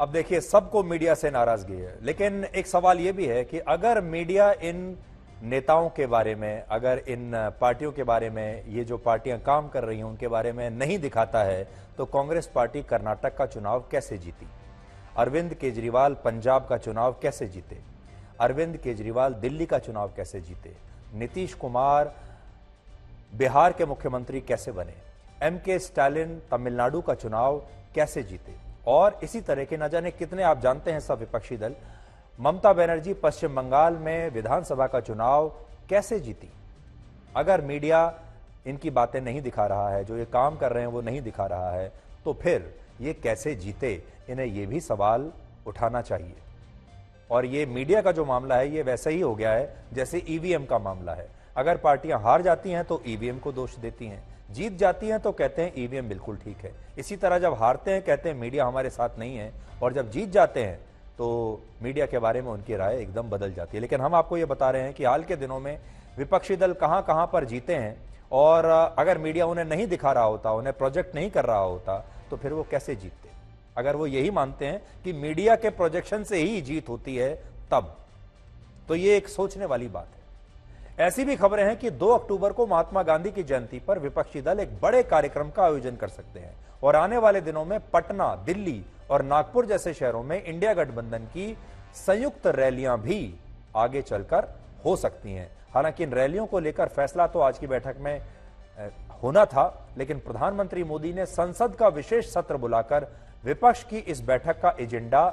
अब देखिए, सबको मीडिया से नाराजगी है, लेकिन एक सवाल यह भी है कि अगर मीडिया इन नेताओं के बारे में, अगर इन पार्टियों के बारे में, ये जो पार्टियां काम कर रही हैं उनके बारे में नहीं दिखाता है, तो कांग्रेस पार्टी कर्नाटक का चुनाव कैसे जीती? अरविंद केजरीवाल पंजाब का चुनाव कैसे जीते? अरविंद केजरीवाल दिल्ली का चुनाव कैसे जीते? नीतीश कुमार बिहार के मुख्यमंत्री कैसे बने? एमके स्टालिन तमिलनाडु का चुनाव कैसे जीते? और इसी तरह के न जाने कितने, आप जानते हैं सब विपक्षी दल। ममता बनर्जी पश्चिम बंगाल में विधानसभा का चुनाव कैसे जीती? अगर मीडिया इनकी बातें नहीं दिखा रहा है, जो ये काम कर रहे हैं वो नहीं दिखा रहा है, तो फिर ये कैसे जीते? इन्हें ये भी सवाल उठाना चाहिए। और ये मीडिया का जो मामला है, ये वैसा ही हो गया है जैसे ईवीएम का मामला है। अगर पार्टियां हार जाती हैं तो ईवीएम को दोष देती हैं, जीत जाती हैं तो कहते हैं ईवीएम बिल्कुल ठीक है। इसी तरह जब हारते हैं कहते हैं मीडिया हमारे साथ नहीं है, और जब जीत जाते हैं तो मीडिया के बारे में उनकी राय एकदम बदल जाती है। लेकिन हम आपको ये बता रहे हैं कि हाल के दिनों में विपक्षी दल कहां कहां पर जीते हैं, और अगर मीडिया उन्हें नहीं दिखा रहा होता, उन्हें प्रोजेक्ट नहीं कर रहा होता, तो फिर वो कैसे जीतते? अगर वो यही मानते हैं कि मीडिया के प्रोजेक्शन से ही जीत होती है, तब तो ये एक सोचने वाली बात है। ऐसी भी खबरें हैं कि 2 अक्टूबर को महात्मा गांधी की जयंती पर विपक्षी दल एक बड़े कार्यक्रम का आयोजन कर सकते हैं, और आने वाले दिनों में पटना, दिल्ली और नागपुर जैसे शहरों में इंडिया गठबंधन की संयुक्त रैलियां भी आगे चलकर हो सकती हैं। हालांकि इन रैलियों को लेकर फैसला तो आज की बैठक में होना था, लेकिन प्रधानमंत्री मोदी ने संसद का विशेष सत्र बुलाकर विपक्ष की इस बैठक का एजेंडा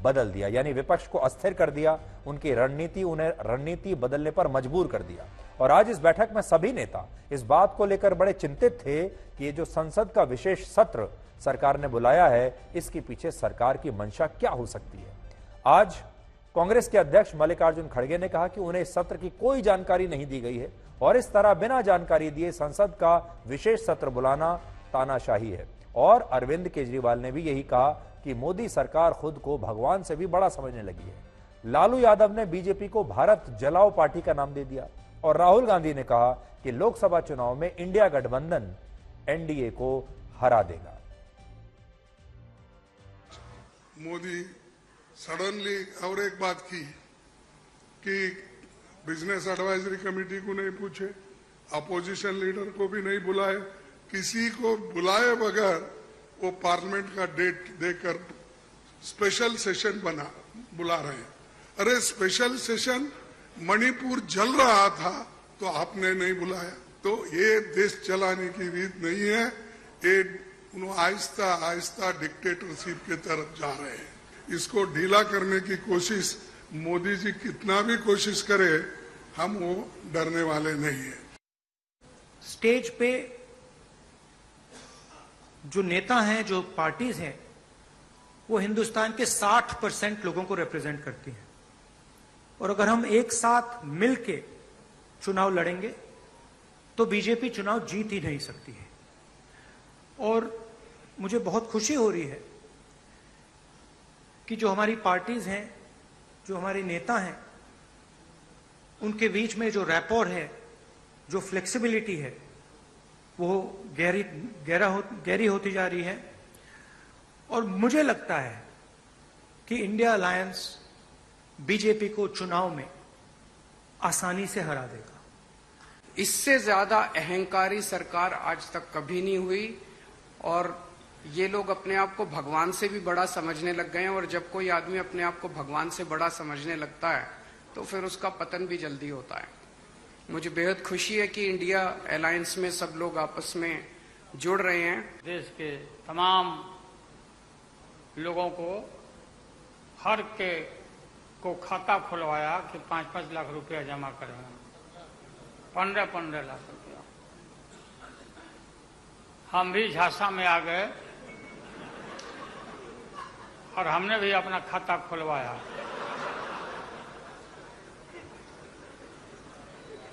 बदल दिया, यानी विपक्ष को अस्थिर कर दिया, उनकी उन्हें रणनीति बदलने पर मजबूर कर दिया। और आज इस बैठक में सभी नेता इस बात को लेकर बड़े चिंतित थे कि ये जो संसद का विशेष सत्र सरकार ने बुलाया है, इसके पीछे सरकार की मंशा क्या हो सकती है। आज कांग्रेस के अध्यक्ष मल्लिकार्जुन खड़गे ने कहा कि उन्हें इस सत्र की कोई जानकारी नहीं दी गई है, और इस तरह बिना जानकारी दिए संसद का विशेष सत्र बुलाना तानाशाही है। और अरविंद केजरीवाल ने भी यही कहा कि मोदी सरकार खुद को भगवान से भी बड़ा समझने लगी है। लालू यादव ने बीजेपी को भारत जलाओ पार्टी का नाम दे दिया, और राहुल गांधी ने कहा कि लोकसभा चुनाव में इंडिया गठबंधन एनडीए को हरा देगा। मोदी सडनली और एक बात की कि बिजनेस एडवाइजरी कमेटी को नहीं पूछे, अपोजिशन लीडर को भी नहीं बुलाए, किसी को बुलाए बगैर वो पार्लियामेंट का डेट देकर स्पेशल सेशन बुला रहे हैं। अरे स्पेशल सेशन मणिपुर जल रहा था तो आपने नहीं बुलाया, तो ये देश चलाने की रीत नहीं है। ये आहिस्ता आहिस्ता डिक्टेटरशिप की तरफ जा रहे हैं। इसको ढीला करने की कोशिश मोदी जी कितना भी कोशिश करे, हम वो डरने वाले नहीं है। स्टेज पे जो नेता हैं, जो पार्टीज हैं, वो हिंदुस्तान के 60% लोगों को रिप्रेजेंट करती हैं, और अगर हम एक साथ मिलके चुनाव लड़ेंगे तो बीजेपी चुनाव जीत ही नहीं सकती है। और मुझे बहुत खुशी हो रही है कि जो हमारी पार्टीज हैं, जो हमारे नेता हैं, उनके बीच में जो रैपोर है, जो फ्लेक्सिबिलिटी है, वो गहरी होती जा रही है। और मुझे लगता है कि इंडिया अलायंस बीजेपी को चुनाव में आसानी से हरा देगा। इससे ज्यादा अहंकारी सरकार आज तक कभी नहीं हुई, और ये लोग अपने आप को भगवान से भी बड़ा समझने लग गए हैं, और जब कोई आदमी अपने आप को भगवान से बड़ा समझने लगता है तो फिर उसका पतन भी जल्दी होता है। मुझे बेहद खुशी है कि इंडिया अलायंस में सब लोग आपस में जुड़ रहे हैं। देश के तमाम लोगों को हर के को खाता खुलवाया कि 5-5 लाख रुपया जमा करें, 15-15 लाख रुपया। हम भी झांसा में आ गए और हमने भी अपना खाता खुलवाया।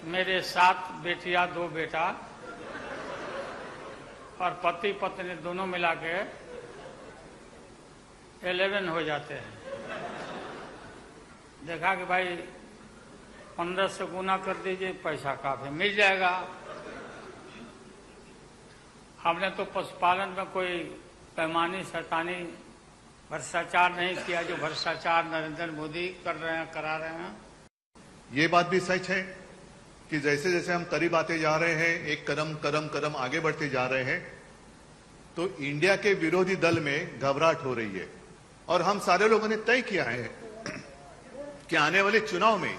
मेरे 7 बेटियां 2 बेटा और पति पत्नी दोनों मिला के 11 हो जाते हैं। देखा कि भाई 15 से गुना कर दीजिए, पैसा काफी मिल जाएगा। हमने तो पशुपालन में कोई पैमानी शैतानी भ्रष्टाचार नहीं किया जो भ्रष्टाचार नरेंद्र मोदी कर रहे हैं, करा रहे हैं। ये बात भी सच है कि जैसे जैसे हम करीब आते जा रहे हैं, एक कदम आगे बढ़ते जा रहे हैं, तो इंडिया के विरोधी दल में घबराहट हो रही है। और हम सारे लोगों ने तय किया है कि आने वाले चुनाव में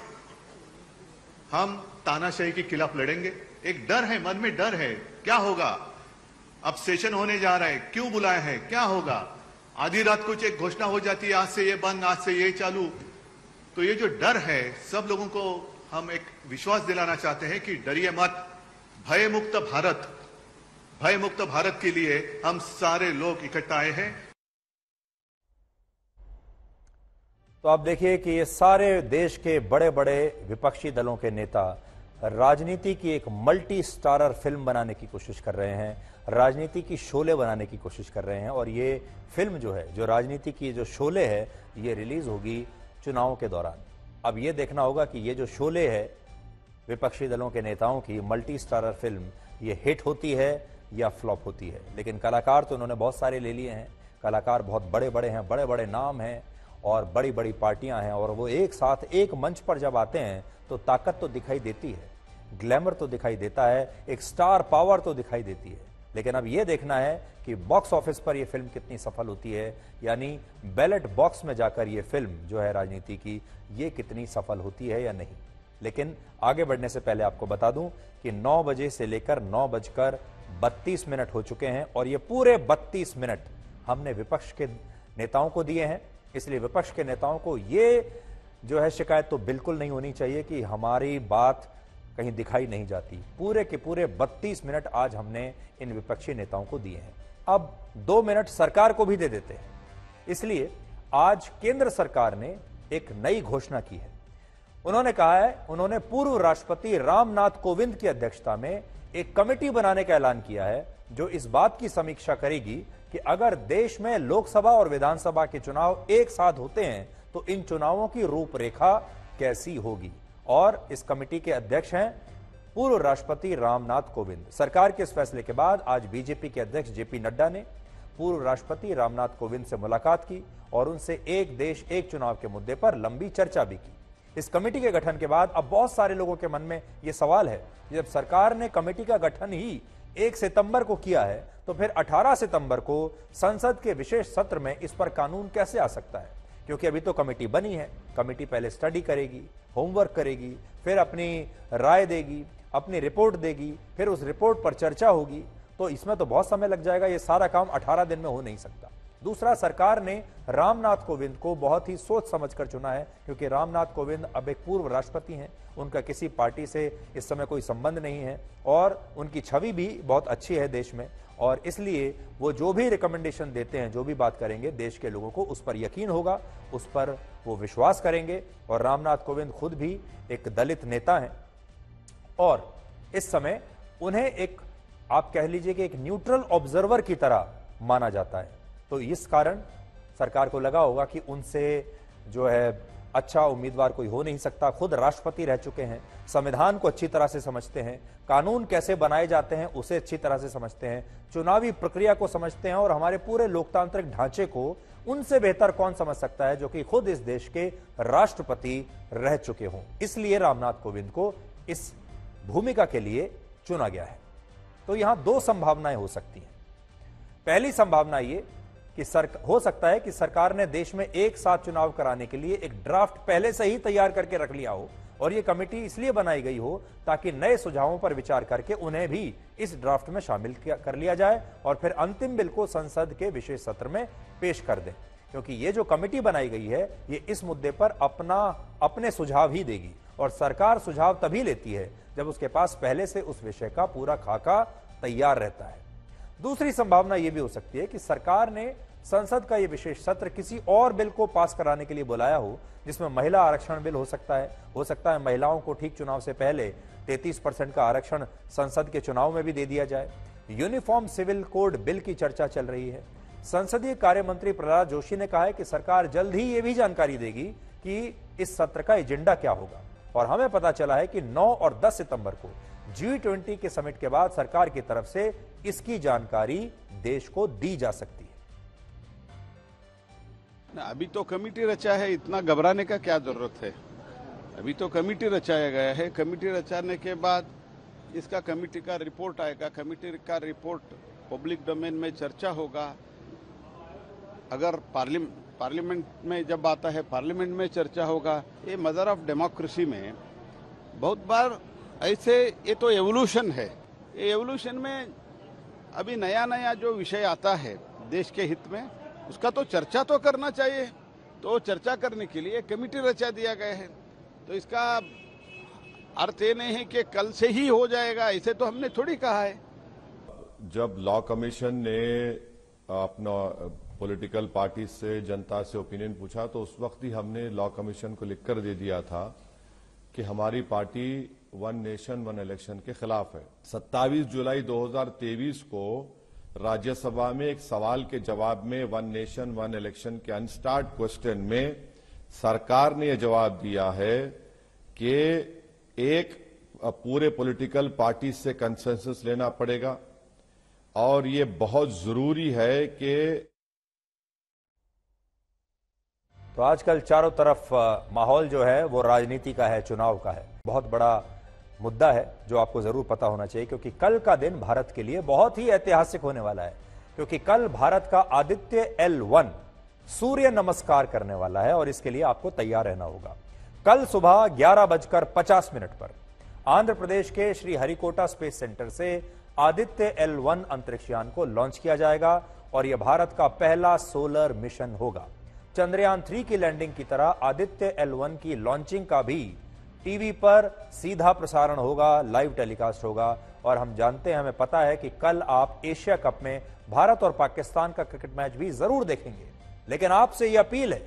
हम तानाशाही के खिलाफ लड़ेंगे। एक डर है, मन में डर है, क्या होगा, अब सेशन होने जा रहा है, क्यों बुलाया है, क्या होगा। आधी रात कुछ एक घोषणा हो जाती है, आज से ये बंद, आज से ये चालू। तो ये जो डर है, सब लोगों को हम एक विश्वास दिलाना चाहते हैं कि डरिए मत। भय मुक्त भारत के लिए हम सारे लोग इकट्ठा आए हैं। तो आप देखिए कि ये सारे देश के बड़े बड़े विपक्षी दलों के नेता राजनीति की एक मल्टी स्टारर फिल्म बनाने की कोशिश कर रहे हैं, राजनीति की शोले बनाने की कोशिश कर रहे हैं। और ये फिल्म जो है, जो राजनीति की जो शोले है, ये रिलीज होगी चुनाव के दौरान। अब ये देखना होगा कि ये जो शोले है विपक्षी दलों के नेताओं की मल्टी स्टारर फिल्म, ये हिट होती है या फ्लॉप होती है। लेकिन कलाकार तो उन्होंने बहुत सारे ले लिए हैं, कलाकार बहुत बड़े बड़े हैं, बड़े बड़े नाम हैं और बड़ी बड़ी पार्टियां हैं, और वो एक साथ एक मंच पर जब आते हैं तो ताकत तो दिखाई देती है, ग्लैमर तो दिखाई देता है, एक स्टार पावर तो दिखाई देती है। लेकिन अब ये देखना है कि बॉक्स ऑफिस पर यह फिल्म कितनी सफल होती है, यानी बैलेट बॉक्स में जाकर यह फिल्म जो है राजनीति की, ये कितनी सफल होती है या नहीं। लेकिन आगे बढ़ने से पहले आपको बता दूं कि 9 बजे से लेकर 9:32 हो चुके हैं और ये पूरे 32 मिनट हमने विपक्ष के नेताओं को दिए हैं। इसलिए विपक्ष के नेताओं को ये जो है शिकायत तो बिल्कुल नहीं होनी चाहिए कि हमारी बात कहीं दिखाई नहीं जाती। पूरे के पूरे 32 मिनट आज हमने इन विपक्षी नेताओं को दिए हैं। अब 2 मिनट सरकार को भी दे देते हैं। इसलिए आज केंद्र सरकार ने एक नई घोषणा की है। उन्होंने कहा है, उन्होंने पूर्व राष्ट्रपति रामनाथ कोविंद की अध्यक्षता में एक कमेटी बनाने का ऐलान किया है जो इस बात की समीक्षा करेगी कि अगर देश में लोकसभा और विधानसभा के चुनाव एक साथ होते हैं तो इन चुनावों की रूपरेखा कैसी होगी। और इस कमेटी के अध्यक्ष हैं पूर्व राष्ट्रपति रामनाथ कोविंद। सरकार के इस फैसले के बाद आज बीजेपी के अध्यक्ष जेपी नड्डा ने पूर्व राष्ट्रपति रामनाथ कोविंद से मुलाकात की और उनसे एक देश एक चुनाव के मुद्दे पर लंबी चर्चा भी की। इस कमेटी के गठन के बाद अब बहुत सारे लोगों के मन में यह सवाल है, जब सरकार ने कमेटी का गठन ही 1 सितंबर को किया है तो फिर 18 सितंबर को संसद के विशेष सत्र में इस पर कानून कैसे आ सकता है। क्योंकि अभी तो कमेटी बनी है, कमेटी पहले स्टडी करेगी, होमवर्क करेगी, फिर अपनी राय देगी, अपनी रिपोर्ट देगी, फिर उस रिपोर्ट पर चर्चा होगी, तो इसमें तो बहुत समय लग जाएगा। ये सारा काम 18 दिन में हो नहीं सकता। दूसरा, सरकार ने रामनाथ कोविंद को बहुत ही सोच समझकर चुना है, क्योंकि रामनाथ कोविंद अब एक पूर्व राष्ट्रपति हैं, उनका किसी पार्टी से इस समय कोई संबंध नहीं है और उनकी छवि भी बहुत अच्छी है देश में, और इसलिए वो जो भी रिकमेंडेशन देते हैं, जो भी बात करेंगे, देश के लोगों को उस पर यकीन होगा, उस पर वो विश्वास करेंगे। और रामनाथ कोविंद खुद भी एक दलित नेता हैं और इस समय उन्हें एक, आप कह लीजिए कि एक न्यूट्रल ऑब्जर्वर की तरह माना जाता है। तो इस कारण सरकार को लगा होगा कि उनसे जो है अच्छा उम्मीदवार कोई हो नहीं सकता। खुद राष्ट्रपति रह चुके हैं, संविधान को अच्छी तरह से समझते हैं, कानून कैसे बनाए जाते हैं उसे अच्छी तरह से समझते हैं, चुनावी प्रक्रिया को समझते हैं और हमारे पूरे लोकतांत्रिक ढांचे को उनसे बेहतर कौन समझ सकता है जो कि खुद इस देश के राष्ट्रपति रह चुके हों। इसलिए रामनाथ कोविंद को इस भूमिका के लिए चुना गया है। तो यहां 2 संभावनाएं हो सकती हैं। पहली संभावना ये कि हो सकता है कि सरकार ने देश में एक साथ चुनाव कराने के लिए एक ड्राफ्ट पहले से ही तैयार करके रख लिया हो और ये कमेटी इसलिए बनाई गई हो ताकि नए सुझावों पर विचार करके उन्हें भी इस ड्राफ्ट में शामिल कर लिया जाए और फिर अंतिम बिल को संसद के विशेष सत्र में पेश कर दें। क्योंकि ये जो कमेटी बनाई गई है ये इस मुद्दे पर अपने सुझाव ही देगी और सरकार सुझाव तभी लेती है जब उसके पास पहले से उस विषय का पूरा खाका तैयार रहता है। दूसरी संभावना यह भी हो सकती है कि सरकार ने संसद का यह विशेष सत्र किसी और बिल को पास कराने के लिए बुलाया हो जिसमें महिला आरक्षण बिल हो सकता है महिलाओं को ठीक चुनाव से पहले 33% का आरक्षण संसद के चुनाव में भी दे दिया जाए। यूनिफॉर्म सिविल कोड बिल की चर्चा चल रही है। संसदीय कार्य मंत्री प्रहलाद जोशी ने कहा है कि सरकार जल्द ही यह भी जानकारी देगी कि इस सत्र का एजेंडा क्या होगा और हमें पता चला है कि 9 और 10 सितंबर को G20 के समिट के बाद सरकार की तरफ से इसकी जानकारी देश को दी जा सकती है। अभी तो कमेटी रचा है, इतना घबराने का क्या जरूरत है। अभी तो कमेटी रचाया गया है। कमेटी रचाने के बाद इसका कमेटी का रिपोर्ट आएगा। कमेटी का रिपोर्ट पब्लिक डोमेन में चर्चा होगा। अगर पार्लियामेंट में जब आता है पार्लियामेंट में चर्चा होगा। ये मदर ऑफ डेमोक्रेसी में बहुत बार ऐसे ये तो एवोल्यूशन है। ये एवोल्यूशन में अभी नया नया जो विषय आता है देश के हित में उसका तो चर्चा तो करना चाहिए। तो चर्चा करने के लिए कमेटी रचा दिया गया है। तो इसका अर्थ ये नहीं है कि कल से ही हो जाएगा, ऐसे तो हमने थोड़ी कहा है। जब लॉ कमीशन ने अपना पॉलिटिकल पार्टी से जनता से ओपिनियन पूछा तो उस वक्त ही हमने लॉ कमीशन को लिखकर दे दिया था कि हमारी party one nation one election के खिलाफ है। 27 जुलाई 2023 को राज्यसभा में एक सवाल के जवाब में वन नेशन वन इलेक्शन के अनस्टार्ट क्वेश्चन में सरकार ने यह जवाब दिया है कि एक पूरे पॉलिटिकल पार्टी से कंसेंसस लेना पड़ेगा और ये बहुत जरूरी है कि तो आजकल चारों तरफ माहौल जो है वो राजनीति का है, चुनाव का है। बहुत बड़ा मुद्दा है जो आपको जरूर पता होना चाहिए क्योंकि कल का दिन भारत के लिए बहुत ही ऐतिहासिक होने वाला है क्योंकि कल भारत का आदित्य L1 सूर्य नमस्कार करने वाला है और इसके लिए आपको तैयार रहना होगा। कल सुबह 11:50 पर आंध्र प्रदेश के श्रीहरिकोटा स्पेस सेंटर से आदित्य L1 अंतरिक्ष यान को लॉन्च किया जाएगा और यह भारत का पहला सोलर मिशन होगा। चंद्रयान 3 की लैंडिंग की तरह आदित्य L1 की लॉन्चिंग का भी टीवी पर सीधा प्रसारण होगा, लाइव टेलीकास्ट होगा और हम जानते हैं, हमें पता है कि कल आप एशिया कप में भारत और पाकिस्तान का क्रिकेट मैच भी जरूर देखेंगे। लेकिन आपसे यह अपील है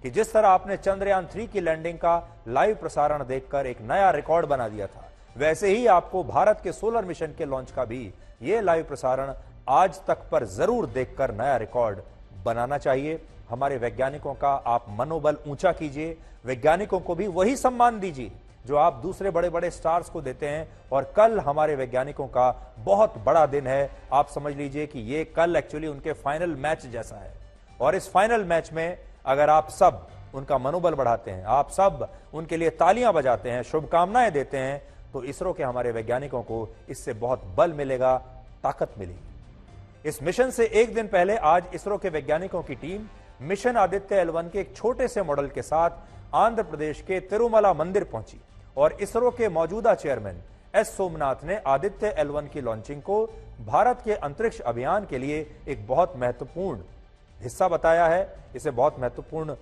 कि जिस तरह आपने चंद्रयान 3 की लैंडिंग का लाइव प्रसारण देखकर एक नया रिकॉर्ड बना दिया था, वैसे ही आपको भारत के सोलर मिशन के लॉन्च का भी यह लाइव प्रसारण आज तक पर जरूर देखकर नया रिकॉर्ड बनाना चाहिए। हमारे वैज्ञानिकों का आप मनोबल ऊंचा कीजिए, वैज्ञानिकों को भी वही सम्मान दीजिए जो आप दूसरे बड़े बड़े स्टार्स को देते हैं। और कल हमारे वैज्ञानिकों का बहुत बड़ा दिन है। आप समझ लीजिए कि ये कल एक्चुअली उनके फाइनल मैच जैसा है और इस फाइनल मैच में अगर आप सब उनका मनोबल बढ़ाते हैं, आप सब उनके लिए तालियां बजाते हैं, शुभकामनाएं देते हैं, तो इसरो के हमारे वैज्ञानिकों को इससे बहुत बल मिलेगा, ताकत मिलेगी। इस मिशन से एक दिन पहले आज इसरो के वैज्ञानिकों की टीम मिशन आदित्य L1 के एक छोटे से मॉडल के साथ आंध्र प्रदेश के तिरुमला मंदिर पहुंची और इसरो के मौजूदा चेयरमैन S सोमनाथ ने आदित्य L1 की लॉन्चिंग को भारत के अंतरिक्ष अभियान के लिए एक बहुत महत्वपूर्ण हिस्सा बताया है, इसे बहुत महत्वपूर्ण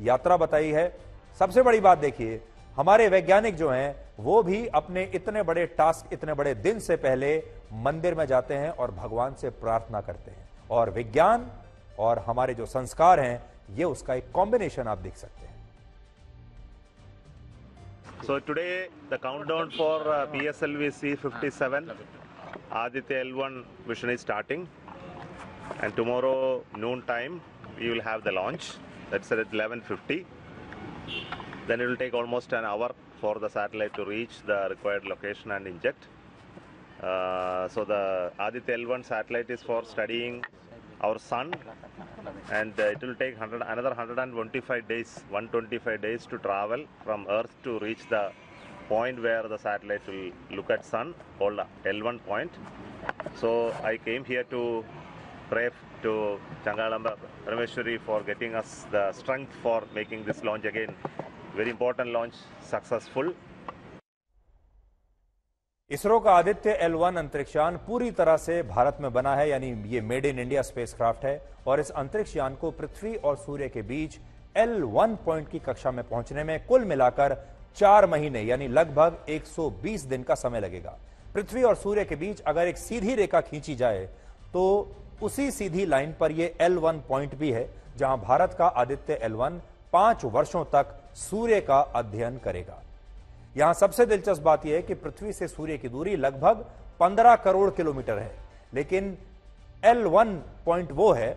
यात्रा बताई है। सबसे बड़ी बात देखिए, हमारे वैज्ञानिक जो हैं वो भी अपने इतने बड़े टास्क, इतने बड़े दिन से पहले मंदिर में जाते हैं और भगवान से प्रार्थना करते हैं और विज्ञान और हमारे जो संस्कार हैं ये उसका एक कॉम्बिनेशन आप देख सकते हैं। So today the countdown for PSLV C57 Aditya L1 mission is starting, and tomorrow noon time we will have the launch. That's at 11:50. Then it will take almost an hour for the satellite to reach the required location and inject. So the Aditya L1 satellite is for studying our sun, and it will take another 125 days to travel from Earth to reach the point where the satellite will look at sun, called L1 point. So I came here to pray to Changalamba Parameshwari for getting us the strength for making this launch again. Very important launch, successful. ISRO का Aditya L1 अंतरिक्षयान पूरी तरह से भारत में बना है, यानी ये made in India spacecraft है और इस अंतरिक्षयान को पृथ्वी और सूर्य के बीच L1 पॉइंट की कक्षा में पहुंचने में कुल मिलाकर 4 महीने यानी लगभग 120 दिन का समय लगेगा। पृथ्वी और सूर्य के बीच अगर एक सीधी रेखा खींची जाए तो उसी सीधी लाइन पर यह L1 पॉइंट भी है, जहां भारत का आदित्य L1 5 वर्षों तक सूर्य का अध्ययन करेगा। यहां सबसे दिलचस्प बात यह है कि पृथ्वी से सूर्य की दूरी लगभग 15 करोड़ किलोमीटर है, लेकिन L1 पॉइंट वो है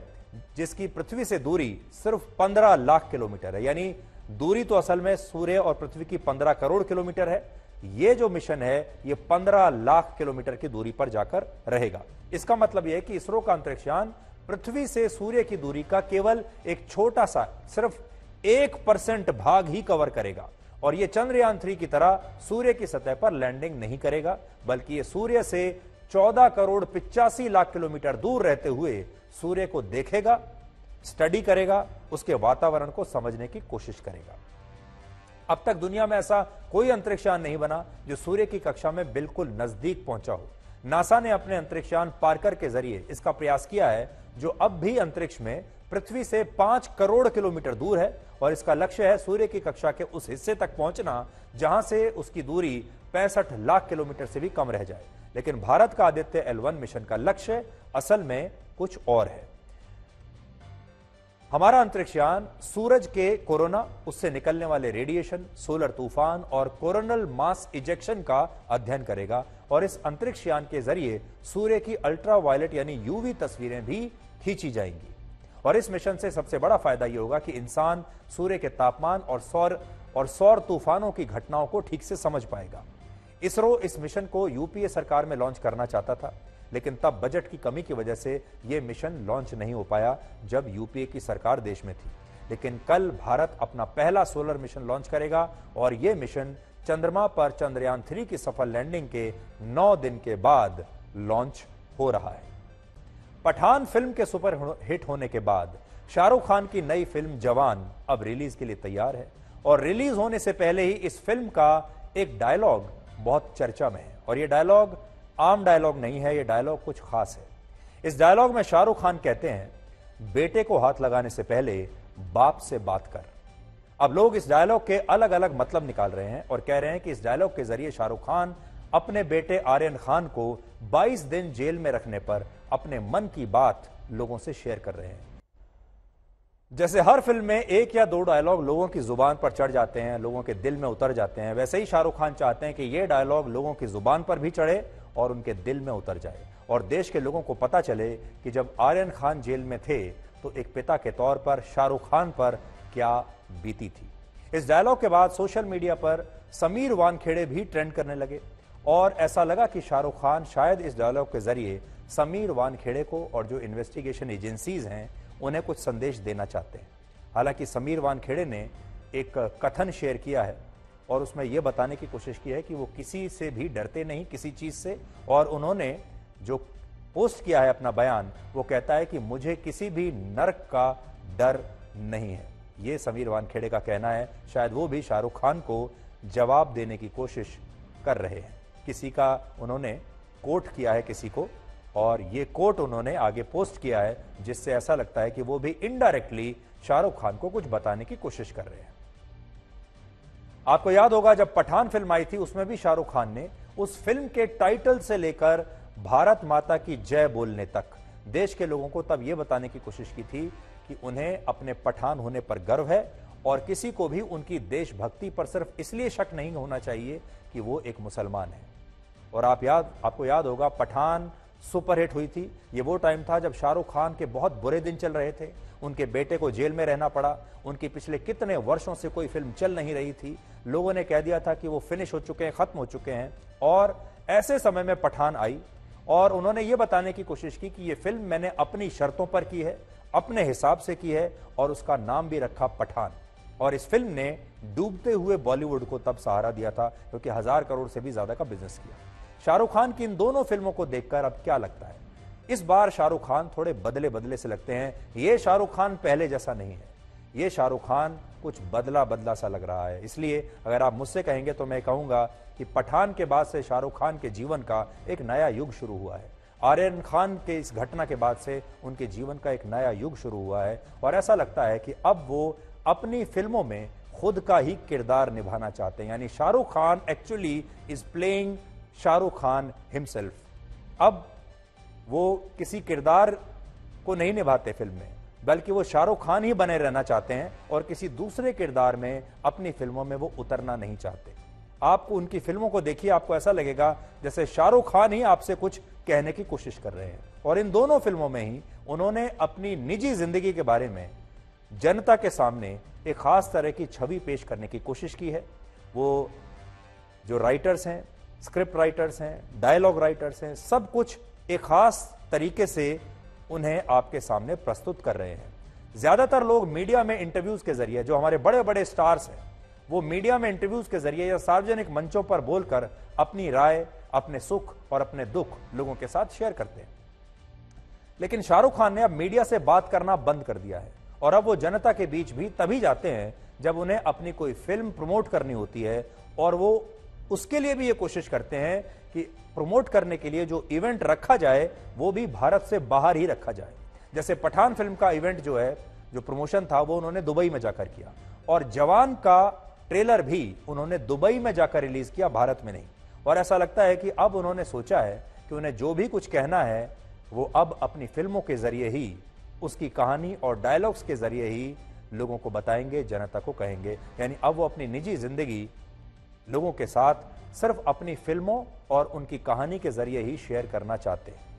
जिसकी पृथ्वी से दूरी सिर्फ 15 लाख किलोमीटर है। यानी दूरी तो असल में सूर्य और पृथ्वी की 15 करोड़ किलोमीटर है, ये जो मिशन है ये 15 लाख किलोमीटर की दूरी पर जाकर रहेगा। इसका मतलब यह है कि इसरो का अंतरिक्षयान पृथ्वी से सूर्य की दूरी का केवल एक छोटा सा सिर्फ 1% भाग ही कवर करेगा और यह चंद्रयान 3 की तरह सूर्य की सतह पर लैंडिंग नहीं करेगा, बल्कि यह सूर्य से 14 करोड़ 85 लाख किलोमीटर दूर रहते हुए सूर्य को देखेगा, स्टडी करेगा, उसके वातावरण को समझने की कोशिश करेगा। अब तक दुनिया में ऐसा कोई अंतरिक्षयान नहीं बना जो सूर्य की कक्षा में बिल्कुल नजदीक पहुंचा हो। नासा ने अपने अंतरिक्षयान पार्कर के जरिए इसका प्रयास किया है, जो अब भी अंतरिक्ष में पृथ्वी से 5 करोड़ किलोमीटर दूर है और इसका लक्ष्य है सूर्य की कक्षा के उस हिस्से तक पहुंचना जहां से उसकी दूरी 65 लाख किलोमीटर से भी कम रह जाए। लेकिन भारत का आदित्य L1 मिशन का लक्ष्य असल में कुछ और है। हमारा अंतरिक्षयान सूरज के कोरोना, उससे निकलने वाले रेडिएशन, सोलर तूफान और कोरोनल मास इजेक्शन का अध्ययन करेगा और इस अंतरिक्षयान के जरिए सूर्य की अल्ट्रावायलेट यानी यूवी तस्वीरें भी खींची जाएंगी। और इस मिशन से सबसे बड़ा फायदा यह होगा कि इंसान सूर्य के तापमान और सौर तूफानों की घटनाओं को ठीक से समझ पाएगा। इसरो इस मिशन को यूपीए सरकार में लॉन्च करना चाहता था, लेकिन तब बजट की कमी की वजह से यह मिशन लॉन्च नहीं हो पाया जब यूपीए की सरकार देश में थी। लेकिन कल भारत अपना पहला सोलर मिशन लॉन्च करेगा और यह मिशन चंद्रमा पर चंद्रयान 3 की सफल लैंडिंग के 9 दिन के बाद लॉन्च हो रहा है। पठान फिल्म के सुपर हिट होने के बाद शाहरुख खान की नई फिल्म जवान अब रिलीज के लिए तैयार है और रिलीज होने से पहले ही इस फिल्म का एक डायलॉग बहुत चर्चा में है और यह डायलॉग आम डायलॉग नहीं है, यह डायलॉग कुछ खास है। इस डायलॉग में शाहरुख खान कहते हैं, बेटे को हाथ लगाने से पहले बाप से बात कर। अब लोग इस डायलॉग के अलग अलग मतलब निकाल रहे हैं और कह रहे हैं कि इस डायलॉग के जरिए शाहरुख खान अपने बेटे आर्यन खान को 22 दिन जेल में रखने पर अपने मन की बात लोगों से शेयर कर रहे हैं। जैसे हर फिल्म में 1 या 2 डायलॉग लोगों की जुबान पर चढ़ जाते हैं, लोगों के दिल में उतर जाते हैं, वैसे ही शाहरुख खान चाहते हैं कि यह डायलॉग लोगों की जुबान पर भी चढ़े और उनके दिल में उतर जाए और देश के लोगों को पता चले कि जब आर्यन खान जेल में थे तो एक पिता के तौर पर शाहरुख खान पर क्या बीती थी। इस डायलॉग के बाद सोशल मीडिया पर समीर वानखेड़े भी ट्रेंड करने लगे और ऐसा लगा कि शाहरुख खान शायद इस डायलॉग के जरिए समीर वानखेड़े को और जो इन्वेस्टिगेशन एजेंसीज हैं उन्हें कुछ संदेश देना चाहते हैं। हालांकि समीर वानखेड़े ने एक कथन शेयर किया है और उसमें यह बताने की कोशिश की है कि वो किसी से भी डरते नहीं, किसी चीज से, और उन्होंने जो पोस्ट किया है अपना बयान, वो कहता है कि मुझे किसी भी नर्क का डर नहीं है। ये समीर वानखेड़े का कहना है। शायद वो भी शाहरुख खान को जवाब देने की कोशिश कर रहे हैं। किसी का उन्होंने कोट किया है किसी को और ये कोट उन्होंने आगे पोस्ट किया है, जिससे ऐसा लगता है कि वो भी इनडायरेक्टली शाहरुख खान को कुछ बताने की कोशिश कर रहे हैं। आपको याद होगा जब पठान फिल्म आई थी उसमें भी शाहरुख खान ने उस फिल्म के टाइटल से लेकर भारत माता की जय बोलने तक देश के लोगों को तब यह बताने की कोशिश की थी कि उन्हें अपने पठान होने पर गर्व है और किसी को भी उनकी देशभक्ति पर सिर्फ इसलिए शक नहीं होना चाहिए कि वो एक मुसलमान है। और आपको याद होगा पठान सुपरहिट हुई थी। ये वो टाइम था जब शाहरुख खान के बहुत बुरे दिन चल रहे थे, उनके बेटे को जेल में रहना पड़ा, उनकी पिछले कितने वर्षों से कोई फिल्म चल नहीं रही थी, लोगों ने कह दिया था कि वो फिनिश हो चुके हैं, खत्म हो चुके हैं। और ऐसे समय में पठान आई और उन्होंने ये बताने की कोशिश की कि ये फिल्म मैंने अपनी शर्तों पर की है, अपने हिसाब से की है और उसका नाम भी रखा पठान। और इस फिल्म ने डूबते हुए बॉलीवुड को तब सहारा दिया था क्योंकि 1000 करोड़ से भी ज्यादा का बिजनेस किया। शाहरुख खान की इन दोनों फिल्मों को देखकर अब क्या लगता है? इस बार शाहरुख खान थोड़े बदले बदले से लगते हैं। ये शाहरुख खान पहले जैसा नहीं है, ये शाहरुख खान कुछ बदला बदला सा लग रहा है। इसलिए अगर आप मुझसे कहेंगे तो मैं कहूंगा कि पठान के बाद से शाहरुख खान के जीवन का एक नया युग शुरू हुआ है। आर्यन खान के इस घटना के बाद से उनके जीवन का एक नया युग शुरू हुआ है और ऐसा लगता है कि अब वो अपनी फिल्मों में खुद का ही किरदार निभाना चाहते हैं। यानी Shahrukh Khan actually is playing Shahrukh Khan himself. अब वो किसी किरदार को नहीं निभाते फिल्म में, बल्कि वो शाहरुख खान ही बने रहना चाहते हैं और किसी दूसरे किरदार में अपनी फिल्मों में वो उतरना नहीं चाहते। आपको उनकी फिल्मों को देखिए, आपको ऐसा लगेगा जैसे शाहरुख खान ही आपसे कुछ कहने की कोशिश कर रहे हैं। और इन दोनों फिल्मों में ही उन्होंने अपनी निजी जिंदगी के बारे में जनता के सामने एक खास तरह की छवि पेश करने की कोशिश की है। वो जो राइटर्स हैं, स्क्रिप्ट राइटर्स हैं, डायलॉग राइटर्स हैं, सब कुछ एक खास तरीके से उन्हें आपके सामने प्रस्तुत कर रहे हैं। ज्यादातर लोग मीडिया में इंटरव्यूज के जरिए, जो हमारे बड़े बड़े स्टार्स हैं, वो मीडिया में इंटरव्यूज के जरिए या सार्वजनिक मंचों पर बोलकर अपनी राय, अपने सुख और अपने दुख लोगों के साथ शेयर करते हैं। लेकिन शाहरुख खान ने अब मीडिया से बात करना बंद कर दिया है और अब वो जनता के बीच भी तभी जाते हैं जब उन्हें अपनी कोई फिल्म प्रमोट करनी होती है, और वो उसके लिए भी ये कोशिश करते हैं कि प्रमोट करने के लिए जो इवेंट रखा जाए वो भी भारत से बाहर ही रखा जाए। जैसे पठान फिल्म का इवेंट जो है, जो प्रमोशन था, वो उन्होंने दुबई में जाकर किया, और जवान का ट्रेलर भी उन्होंने दुबई में जाकर रिलीज किया, भारत में नहीं। और ऐसा लगता है कि अब उन्होंने सोचा है कि उन्हें जो भी कुछ कहना है वो अब अपनी फिल्मों के जरिए ही, उसकी कहानी और डायलॉग्स के जरिए ही लोगों को बताएंगे, जनता को कहेंगे। यानी अब वो अपनी निजी जिंदगी लोगों के साथ सिर्फ अपनी फिल्मों और उनकी कहानी के जरिए ही शेयर करना चाहते हैं।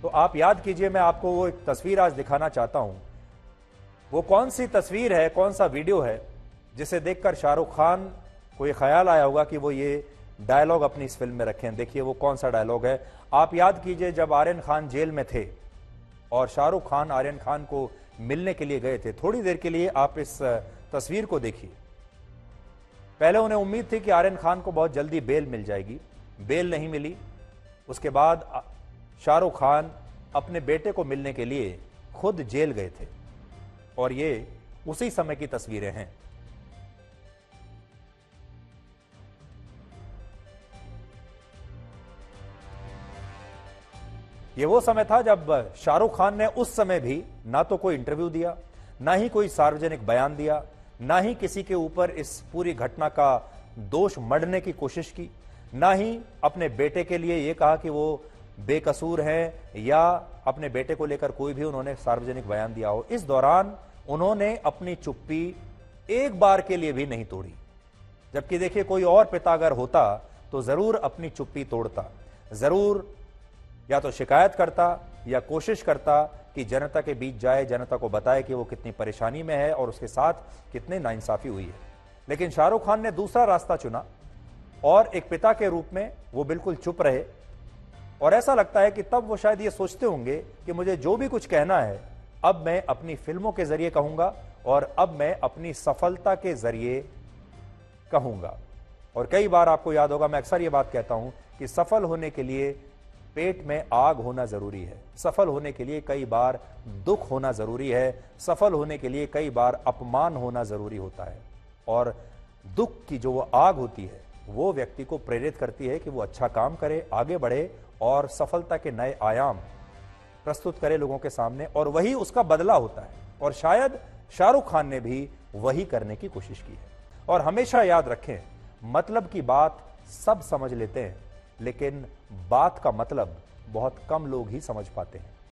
तो आप याद कीजिए, मैं आपको वो एक तस्वीर आज दिखाना चाहता हूं। वो कौन सी तस्वीर है, कौन सा वीडियो है जिसे देखकर शाहरुख खान को ये ख्याल आया होगा कि वो ये डायलॉग अपनी इस फिल्म में रखें। देखिए वो कौन सा डायलॉग है। आप याद कीजिए, जब आर्यन खान जेल में थे और शाहरुख खान आर्यन खान को मिलने के लिए गए थे, थोड़ी देर के लिए आप इस तस्वीर को देखिए। पहले उन्हें उम्मीद थी कि आर्यन खान को बहुत जल्दी बेल मिल जाएगी, बेल नहीं मिली। उसके बाद शाहरुख खान अपने बेटे को मिलने के लिए खुद जेल गए थे, और ये उसी समय की तस्वीरें हैं। ये वो समय था जब शाहरुख खान ने उस समय भी ना तो कोई इंटरव्यू दिया, ना ही कोई सार्वजनिक बयान दिया, ना ही किसी के ऊपर इस पूरी घटना का दोष मढ़ने की कोशिश की, ना ही अपने बेटे के लिए ये कहा कि वो बेकसूर हैं, या अपने बेटे को लेकर कोई भी उन्होंने सार्वजनिक बयान दिया हो। इस दौरान उन्होंने अपनी चुप्पी एक बार के लिए भी नहीं तोड़ी। जबकि देखिए, कोई और पिता अगर होता तो जरूर अपनी चुप्पी तोड़ता, जरूर या तो शिकायत करता या कोशिश करता कि जनता के बीच जाए, जनता को बताए कि वो कितनी परेशानी में है और उसके साथ कितनी नाइंसाफी हुई है। लेकिन शाहरुख खान ने दूसरा रास्ता चुना और एक पिता के रूप में वो बिल्कुल चुप रहे। और ऐसा लगता है कि तब वो शायद ये सोचते होंगे कि मुझे जो भी कुछ कहना है अब मैं अपनी फिल्मों के जरिए कहूंगा, और अब मैं अपनी सफलता के जरिए कहूंगा। और कई बार आपको याद होगा, मैं अक्सर ये बात कहता हूं कि सफल होने के लिए पेट में आग होना जरूरी है, सफल होने के लिए कई बार दुख होना जरूरी है, सफल होने के लिए कई बार अपमान होना जरूरी होता है। और दुख की जो वो आग होती है वो व्यक्ति को प्रेरित करती है कि वो अच्छा काम करे, आगे बढ़े और सफलता के नए आयाम प्रस्तुत करे लोगों के सामने, और वही उसका बदला होता है। और शायद शाहरुख खान ने भी वही करने की कोशिश की है। और हमेशा याद रखें, मतलब की बात सब समझ लेते हैं, लेकिन बात का मतलब बहुत कम लोग ही समझ पाते हैं।